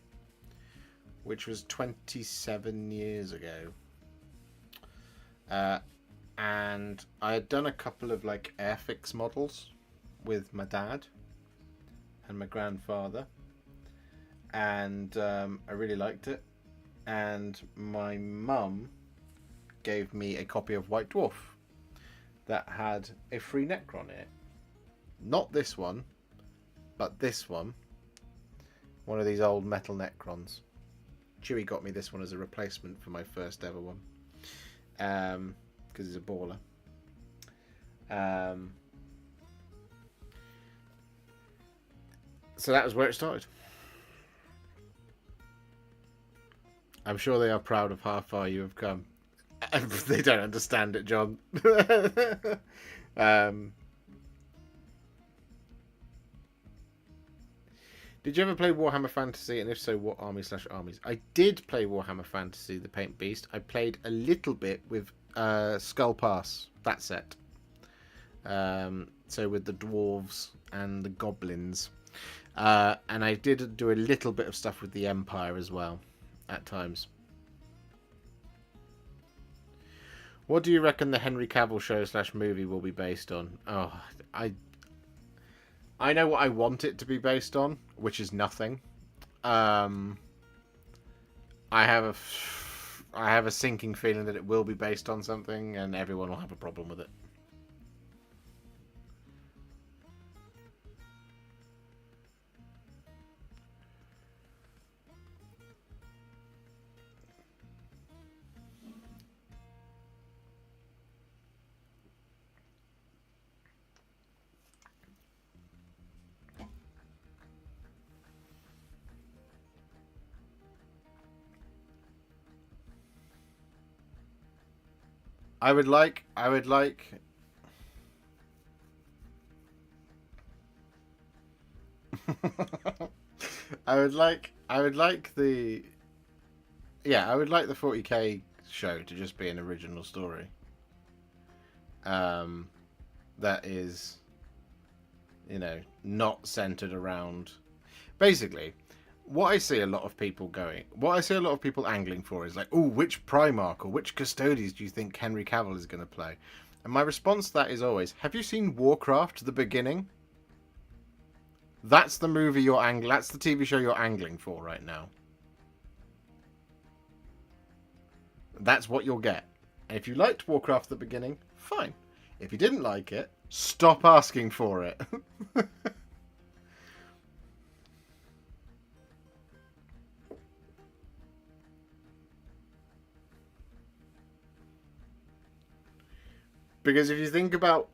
which was 27 years ago. And I had done a couple of like Airfix models with my dad and my grandfather, and I really liked it. And my mum gave me a copy of White Dwarf that had a free Necron in it. Not this one, but this one. One of these old metal Necrons. Chewie got me this one as a replacement for my first ever one. Because he's a baller. So that was where it started. I'm sure they are proud of how far you have come. They don't understand it, John. Did you ever play Warhammer Fantasy? And if so, what armies/armies? I did play Warhammer Fantasy, the Paint Beast. I played a little bit with Skull Pass, that set. So with the dwarves and the goblins. And I did do a little bit of stuff with the Empire as well, at times. What do you reckon the Henry Cavill show / movie will be based on? Oh, I know what I want it to be based on, which is nothing. I have a sinking feeling that it will be based on something, and everyone will have a problem with it. I would like I would like the 40k show to just be an original story. That is, not centered around. Basically, what I see a lot of people angling for is like, oh, which Primarch or which Custodes do you think Henry Cavill is going to play? And my response to that is always, have you seen Warcraft: The Beginning? That's the movie that's the TV show you're angling for right now. That's what you'll get. And if you liked Warcraft at the beginning, fine. If you didn't like it, stop asking for it. Because if you think about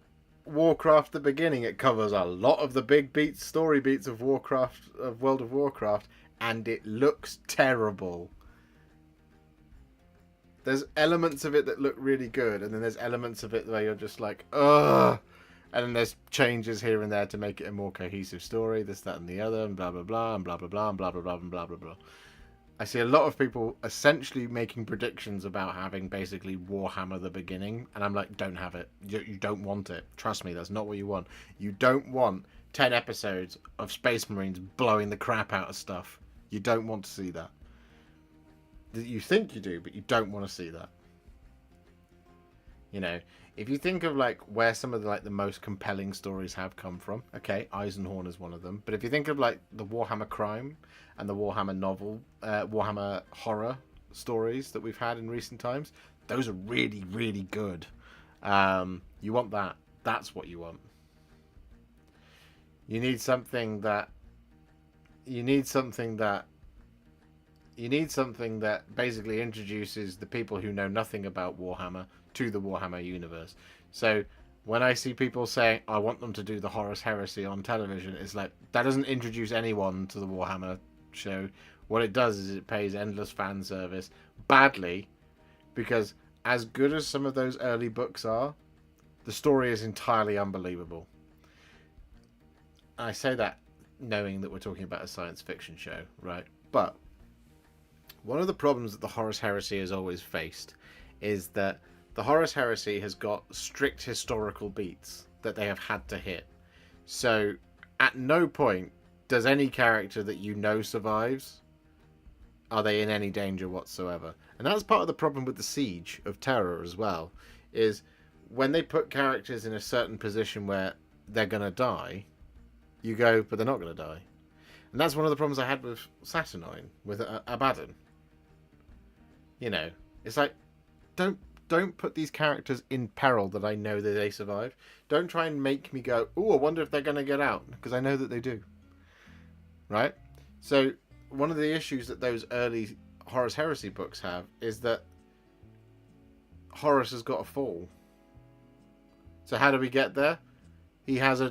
Warcraft at the beginning, it covers a lot of the big beats, story beats of Warcraft, of World of Warcraft, and it looks terrible. There's elements of it that look really good, and then there's elements of it where you're just like, ugh. And then there's changes here and there to make it a more cohesive story, this, that, and the other, and blah, blah, blah, and blah, blah, blah, and blah, blah, blah, and blah, blah, blah. I see a lot of people essentially making predictions about having basically Warhammer the beginning, and I'm like, don't have it. You don't want it. Trust me, that's not what you want. You don't want 10 episodes of Space Marines blowing the crap out of stuff. You don't want to see that. You think you do, but you don't want to see that. You know, if you think of like where some of the like the most compelling stories have come from, okay, Eisenhorn is one of them. But if you think of like the Warhammer crime and the Warhammer novel, Warhammer horror stories that we've had in recent times, those are really, really good. You want that. That's what you want. You need something that basically introduces the people who know nothing about Warhammer to the Warhammer universe. So when I see people saying, I want them to do the Horus Heresy on television, it's like, that doesn't introduce anyone to the Warhammer show. What it does is it pays endless fan service badly, because as good as some of those early books are, the story is entirely unbelievable. I say that knowing that we're talking about a science fiction show, right? But one of the problems that the Horus Heresy has always faced is that the Horus Heresy has got strict historical beats that they have had to hit. So at no point does any character that you know survives, are they in any danger whatsoever. And that's part of the problem with the Siege of Terror as well, is when they put characters in a certain position where they're going to die, you go, but they're not going to die. And that's one of the problems I had with Saturnine, with Abaddon. You know, it's like, don't put these characters in peril that I know that they survive. Don't try and make me go, oh, I wonder if they're going to get out, because I know that they do. Right? So one of the issues that those early Horus Heresy books have is that Horus has got to fall. So how do we get there? He has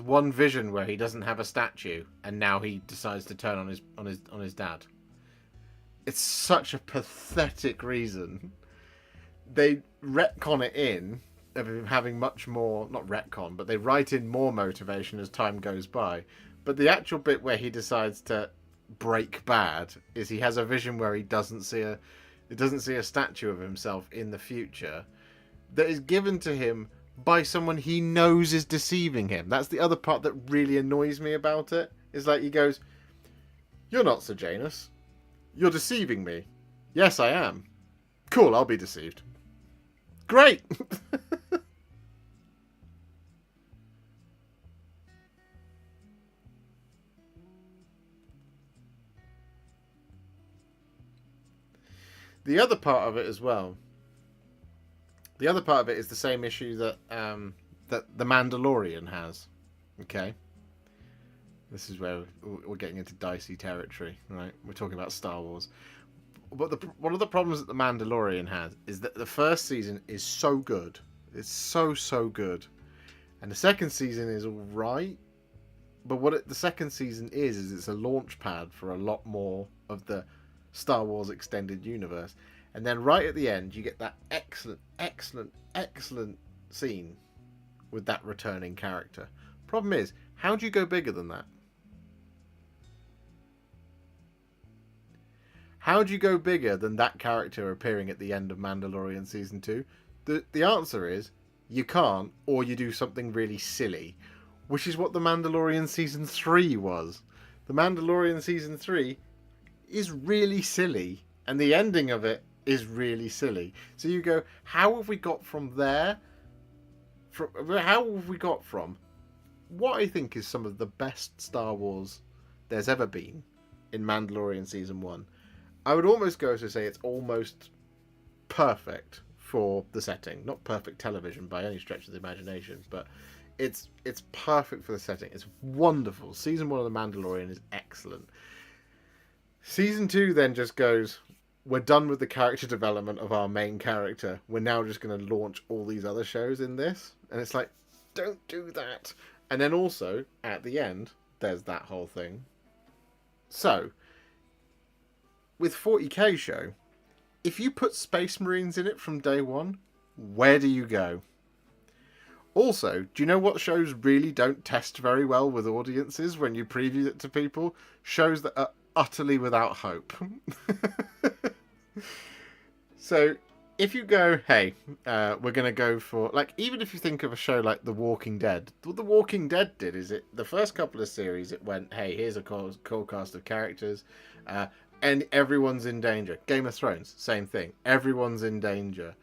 one vision where he doesn't have a statue, and now he decides to turn on his dad. It's such a pathetic reason. They retcon it in of him having much more, not retcon, but they write in more motivation as time goes by. But the actual bit where he decides to break bad is he has a vision where he doesn't see a statue of himself in the future that is given to him by someone he knows is deceiving him. That's the other part that really annoys me about it. Is like he goes, "You're not Sejanus. You're deceiving me." "Yes, I am." "Cool, I'll be deceived." Great. The other part of it as well. The other part of it is the same issue that that the Mandalorian has. Okay. This is where we're getting into dicey territory, right? We're talking about Star Wars. But one of the problems that the Mandalorian has is that the first season is so good. It's so good. And the second season is alright. But what the second season is it's a launch pad for a lot more of the Star Wars extended universe. And then right at the end, you get that excellent scene with that returning character. Problem is, how do you go bigger than that? How do you go bigger than that character appearing at the end of Mandalorian Season 2? The answer is, you can't, or you do something really silly. Which is what the Mandalorian Season 3 was. The Mandalorian Season 3 is really silly. And the ending of it is really silly. So you go, how have we got from there? How have we got from what I think is some of the best Star Wars there's ever been in Mandalorian Season 1? I would almost go to say it's almost perfect for the setting. Not perfect television by any stretch of the imagination, but it's perfect for the setting. It's wonderful. Season 1 of The Mandalorian is excellent. Season 2 then just goes, we're done with the character development of our main character. We're now just going to launch all these other shows in this. And it's like, don't do that. And then also, at the end, there's that whole thing. So, with 40k show, if you put Space Marines in it from day one, where do you go? Also, do you know what shows really don't test very well with audiences when you preview it to people? Shows that are utterly without hope. So, if you go, hey, we're going to go for, like, even if you think of a show like The Walking Dead, what The Walking Dead did is the first couple of series, it went, hey, here's a cool cast of characters, and everyone's in danger. Game of Thrones, same thing. Everyone's in danger.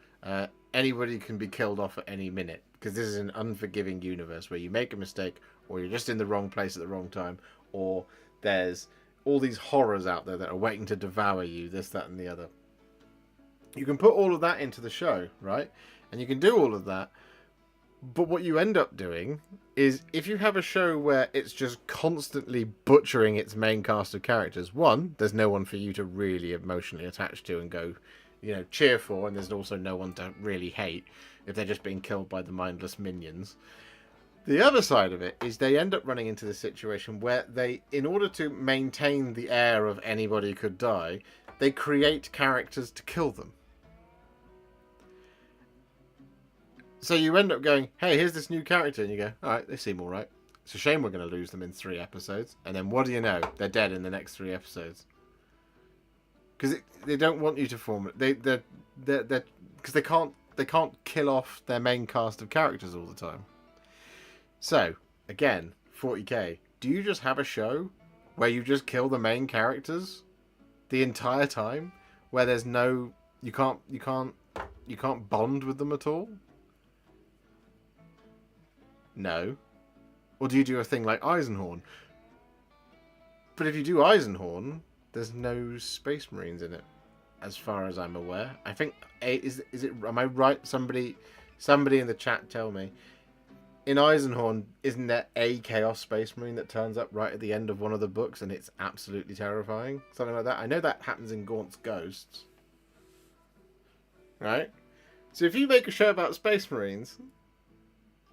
Anybody can be killed off at any minute, because this is an unforgiving universe where you make a mistake, or you're just in the wrong place at the wrong time, or there's all these horrors out there that are waiting to devour you, this, that, and the other. You can put all of that into the show, right? And you can do all of that. But what you end up doing is, if you have a show where it's just constantly butchering its main cast of characters, one, there's no one for you to really emotionally attach to and go, cheer for, and there's also no one to really hate if they're just being killed by the mindless minions. The other side of it is they end up running into the situation where they, in order to maintain the air of anybody could die, they create characters to kill them. So you end up going, hey, here's this new character, and you go, alright, they seem alright. It's a shame we're going to lose them in 3 episodes. And then what do you know? They're dead in the next 3 episodes. Because they don't want you to form it. Because they can't kill off their main cast of characters all the time. So, again, 40k, do you just have a show where you just kill the main characters the entire time? Where there's no... You can't bond with them at all? No. Or do you do a thing like Eisenhorn? But if you do Eisenhorn, there's no Space Marines in it, as far as I'm aware. I think is it? Am I right? Somebody in the chat tell me. In Eisenhorn, isn't there a Chaos Space Marine that turns up right at the end of one of the books, and it's absolutely terrifying? Something like that. I know that happens in Gaunt's Ghosts, right? So if you make a show about Space Marines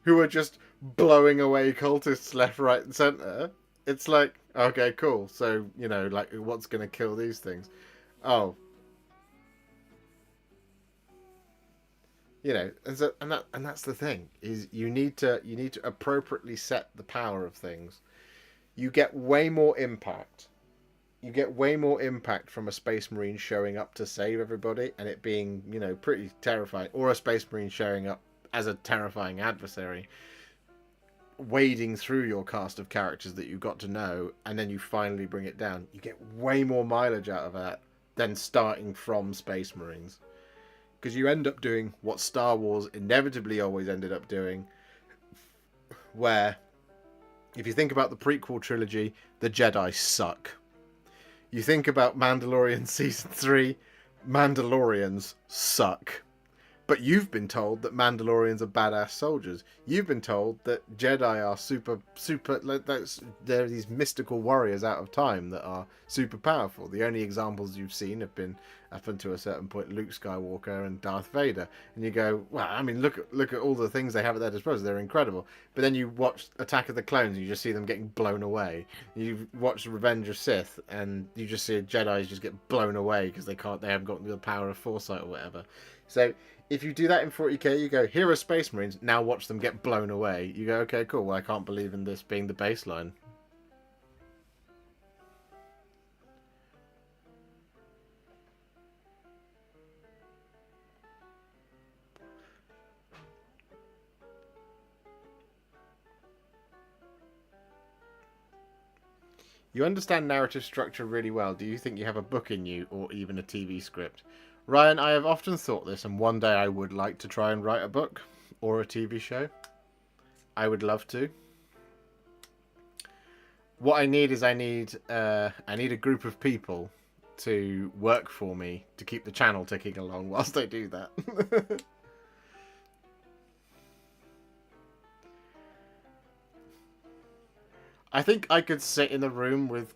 who are just blowing away cultists left, right, and centre, it's like, okay, cool. So, like, what's going to kill these things? Oh. And that's the thing, is you need to appropriately set the power of things. You get way more impact. You get way more impact from a Space Marine showing up to save everybody and it being, pretty terrifying, or a Space Marine showing up as a terrifying adversary, wading through your cast of characters that you got to know, and then you finally bring it down. You get way more mileage out of that than starting from Space Marines. Because you end up doing what Star Wars inevitably always ended up doing, where, if you think about the prequel trilogy, the Jedi suck. You think about Mandalorian Season 3, Mandalorians suck. But you've been told that Mandalorians are badass soldiers. You've been told that Jedi are super, they're these mystical warriors out of time that are super powerful. The only examples you've seen have been, up until a certain point, Luke Skywalker and Darth Vader. And you go, well, I mean, look at all the things they have at their disposal. They're incredible. But then you watch Attack of the Clones and you just see them getting blown away. You watch Revenge of Sith and you just see Jedi just get blown away because they haven't got the power of foresight or whatever. So if you do that in 40k, you go, here are Space Marines, now watch them get blown away. You go, okay, cool, well, I can't believe in this being the baseline. You understand narrative structure really well. Do you think you have a book in you, or even a TV script? Ryan, I have often thought this, and one day I would like to try and write a book or a TV show. I would love to. What I need is I need a group of people to work for me to keep the channel ticking along whilst I do that. I think I could sit in the room with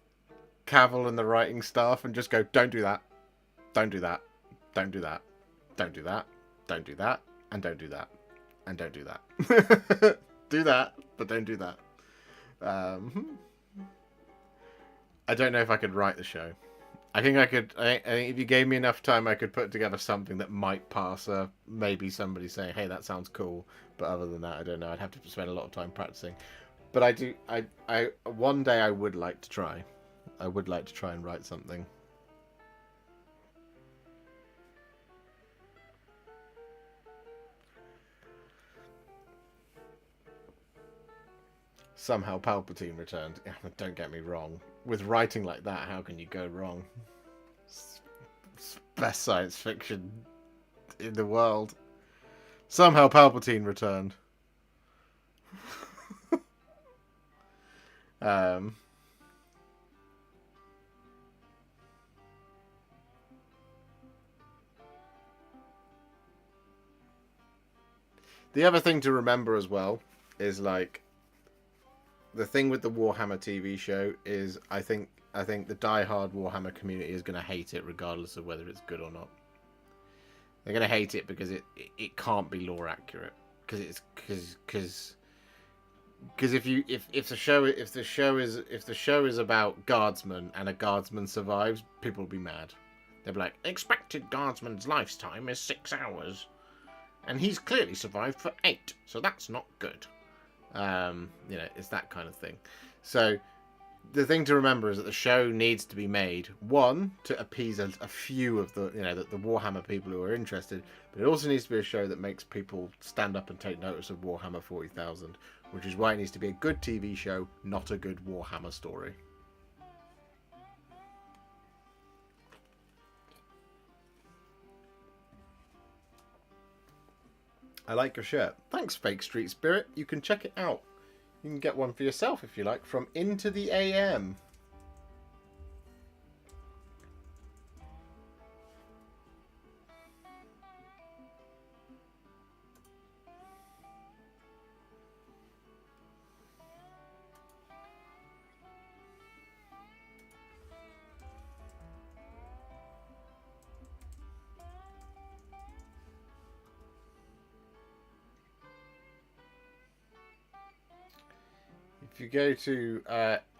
Cavill and the writing staff and just go, don't do that, don't do that, don't do that, don't do that, don't do that, and don't do that, and don't do that. Do that, but don't do that. I don't know if I could write the show. I think I could. I think if you gave me enough time, I could put together something that might pass. Maybe somebody saying, "Hey, that sounds cool," but other than that, I don't know. I'd have to spend a lot of time practicing. But I do. I one day I would like to try. I would like to try and write something. Somehow Palpatine returned. Don't get me wrong. With writing like that, how can you go wrong? It's best science fiction in the world. Somehow Palpatine returned. The other thing to remember as well is, like, the thing with the Warhammer TV show is I think the die-hard Warhammer community is going to hate it regardless of whether it's good or not. They're going to hate it because it can't be lore accurate, because if the show is about guardsmen and a guardsman survives, people will be mad. They'll be like, expected guardsman's lifetime is 6 hours, and he's clearly survived for 8, so that's not good. It's that kind of thing. So the thing to remember is that the show needs to be made, one, to appease a few of the Warhammer people who are interested, but it also needs to be a show that makes people stand up and take notice of Warhammer 40,000, which is why it needs to be a good TV show, not a good Warhammer story. I like your shirt. Thanks, Fake Street Spirit. You can check it out. You can get one for yourself if you like, from Into the AM. If you go to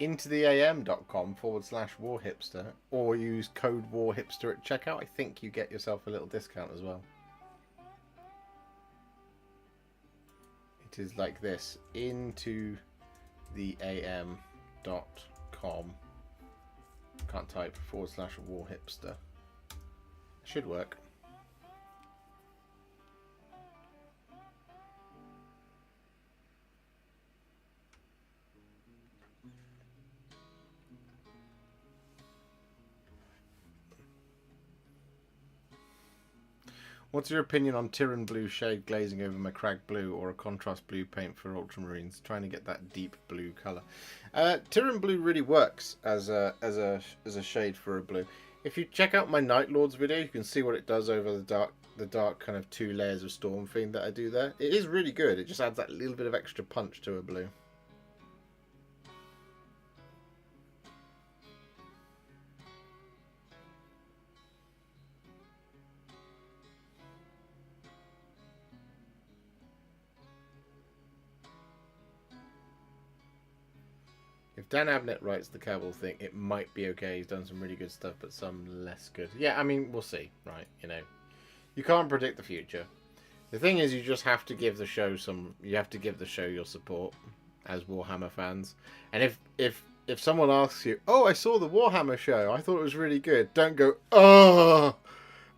intotheam.com/Warhipster or use code Warhipster at checkout, I think you get yourself a little discount as well. It is like this: intotheam.com. Can't type /Warhipster. Should work. What's your opinion on Tyran blue shade glazing over Macragge blue, or a contrast blue paint for ultramarines? Trying to get that deep blue colour. Tyran blue really works as a shade for a blue. If you check out my Night Lords video, you can see what it does over the dark kind of 2 layers of Storm Fiend that I do there. It is really good. It just adds that little bit of extra punch to a blue. If Dan Abnett writes the Cavill thing, it might be okay. He's done some really good stuff, but some less good. Yeah, I mean, we'll see, right? You can't predict the future. The thing is, you just have to give the show your support as Warhammer fans. And if someone asks you, "Oh, I saw the Warhammer show. I thought it was really good," don't go, "Oh,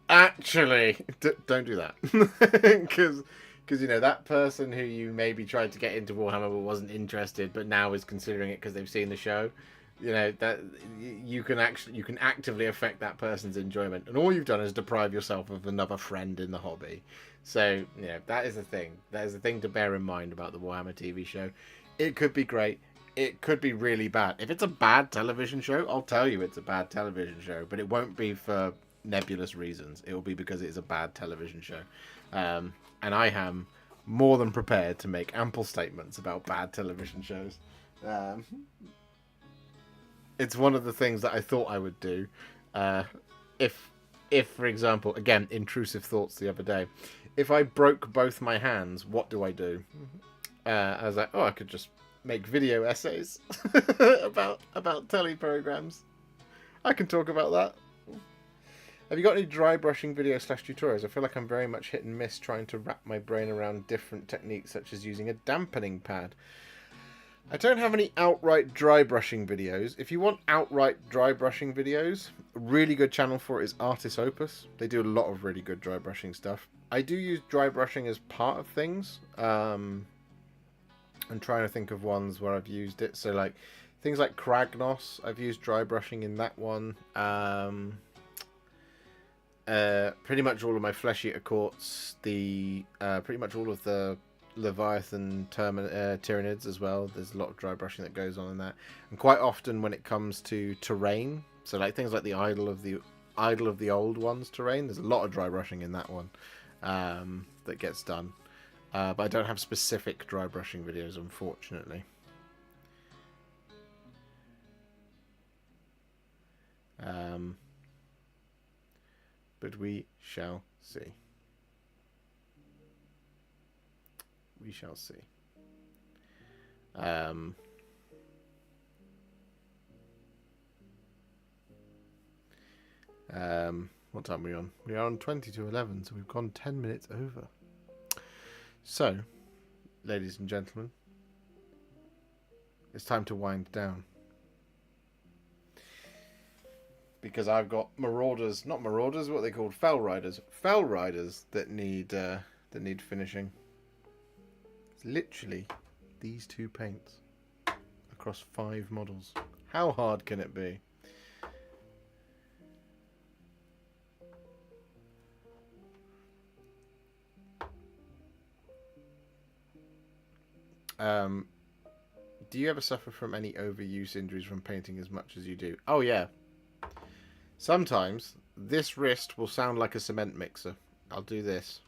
actually," don't do that, because that person who you maybe tried to get into Warhammer but wasn't interested, but now is considering it because they've seen the show, that you can actively affect that person's enjoyment, and all you've done is deprive yourself of another friend in the hobby. So that is the thing. That is the thing to bear in mind about the Warhammer TV show. It could be great. it could be really bad. If it's a bad television show, I'll tell you it's a bad television show, but it won't be for nebulous reasons. It will be because it's a bad television show. And I am more than prepared to make ample statements about bad television shows. It's one of the things that I thought I would do. If, for example, again, intrusive thoughts the other day, if I broke both my hands, what do I do? I was like, I could just make video essays about telly programs. I can talk about that. Have you got any dry brushing video / tutorials? I feel like I'm very much hit and miss trying to wrap my brain around different techniques such as using a dampening pad. I don't have any outright dry brushing videos. If you want outright dry brushing videos, a really good channel for it is Artis Opus. They do a lot of really good dry brushing stuff. I do use dry brushing as part of things. I'm trying to think of ones where I've used it. So like things like Kragnos, I've used dry brushing in that one. Pretty much all of my Flesh Eater Courts, pretty much all of the Leviathan Tyranids as well. There's a lot of dry brushing that goes on in that. And quite often when it comes to terrain, so like things like the Idol of the Old Ones terrain, there's a lot of dry brushing in that one that gets done. But I don't have specific dry brushing videos, unfortunately. But we shall see. We shall see. What time are we on? We are on 20 to 11, so we've gone 10 minutes over. So, ladies and gentlemen, it's time to wind down. Because I've got marauders, not marauders, what are they called? Fell riders. Fell riders that need finishing. It's literally these 2 paints across 5 models. How hard can it be? Do you ever suffer from any overuse injuries from painting as much as you do? Oh yeah. Sometimes this wrist will sound like a cement mixer. I'll do this.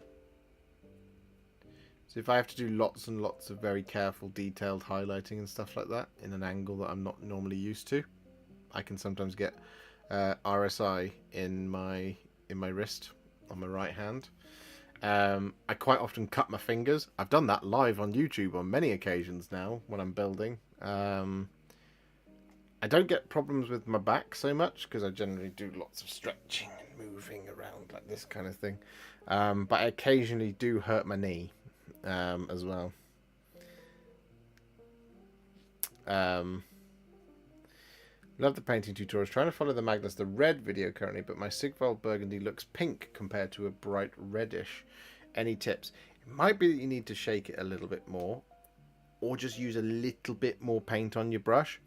So if I have to do lots and lots of very careful, detailed highlighting and stuff like that in an angle that I'm not normally used to, I can sometimes get RSI in my wrist on my right hand. I quite often cut my fingers. I've done that live on YouTube on many occasions now when I'm building. I don't get problems with my back so much because I generally do lots of stretching and moving around like this kind of thing. But I occasionally do hurt my knee as well. Love the painting tutorials. Trying to follow the Magnus the Red video currently, but my Sigvald Burgundy looks pink compared to a bright reddish. Any tips? It might be that you need to shake it a little bit more, or just use a little bit more paint on your brush.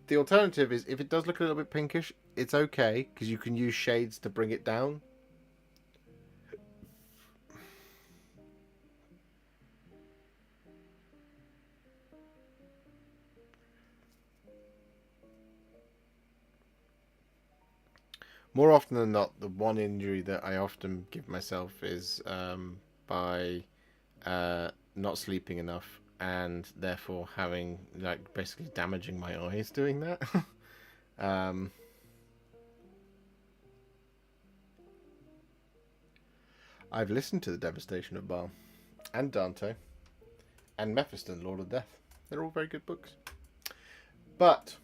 The alternative is, if it does look a little bit pinkish, it's okay, because you can use shades to bring it down. More often than not, the one injury that I often give myself is by not sleeping enough, and therefore having, like, basically damaging my eyes doing that. I've listened to The Devastation of Baal, and Dante, and Mephiston, Lord of Death. They're all very good books. But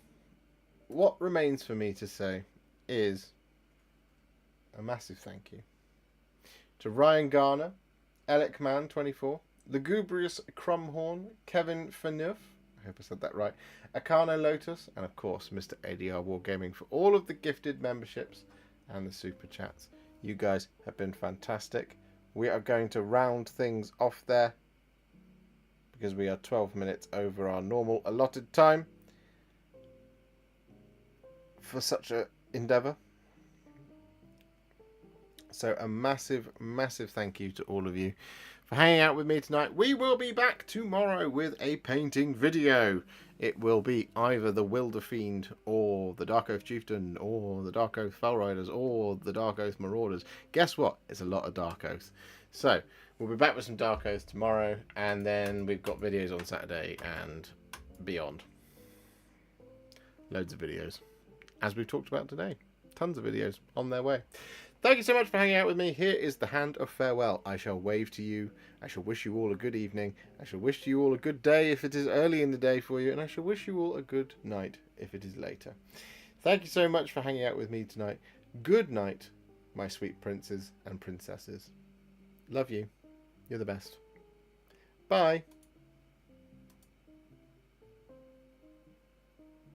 what remains for me to say is a massive thank you to Ryan Garner, Elecman24, Lugubrious Crumhorn, Kevin Faneuf, I hope I said that right, Akano Lotus, and of course Mr. ADR Wargaming for all of the gifted memberships and the super chats. You guys have been fantastic. We are going to round things off there because we are 12 minutes over our normal allotted time for such an endeavour. So a massive, massive thank you to all of you for hanging out with me tonight. We will be back tomorrow with a painting video. It will be either the Wilder Fiend, or the Dark Oath Chieftain, or the Dark Oath Fell Riders, or the Dark Oath Marauders. Guess what? It's a lot of Dark Oath. So, we'll be back with some Dark Oath tomorrow, and then we've got videos on Saturday and beyond. Loads of videos. As we've talked about today. Tons of videos on their way. Thank you so much for hanging out with me. Here is the hand of farewell. I shall wave to you. I shall wish you all a good evening. I shall wish you all a good day if it is early in the day for you. And I shall wish you all a good night if it is later. Thank you so much for hanging out with me tonight. Good night, my sweet princes and princesses. Love you. You're the best. Bye.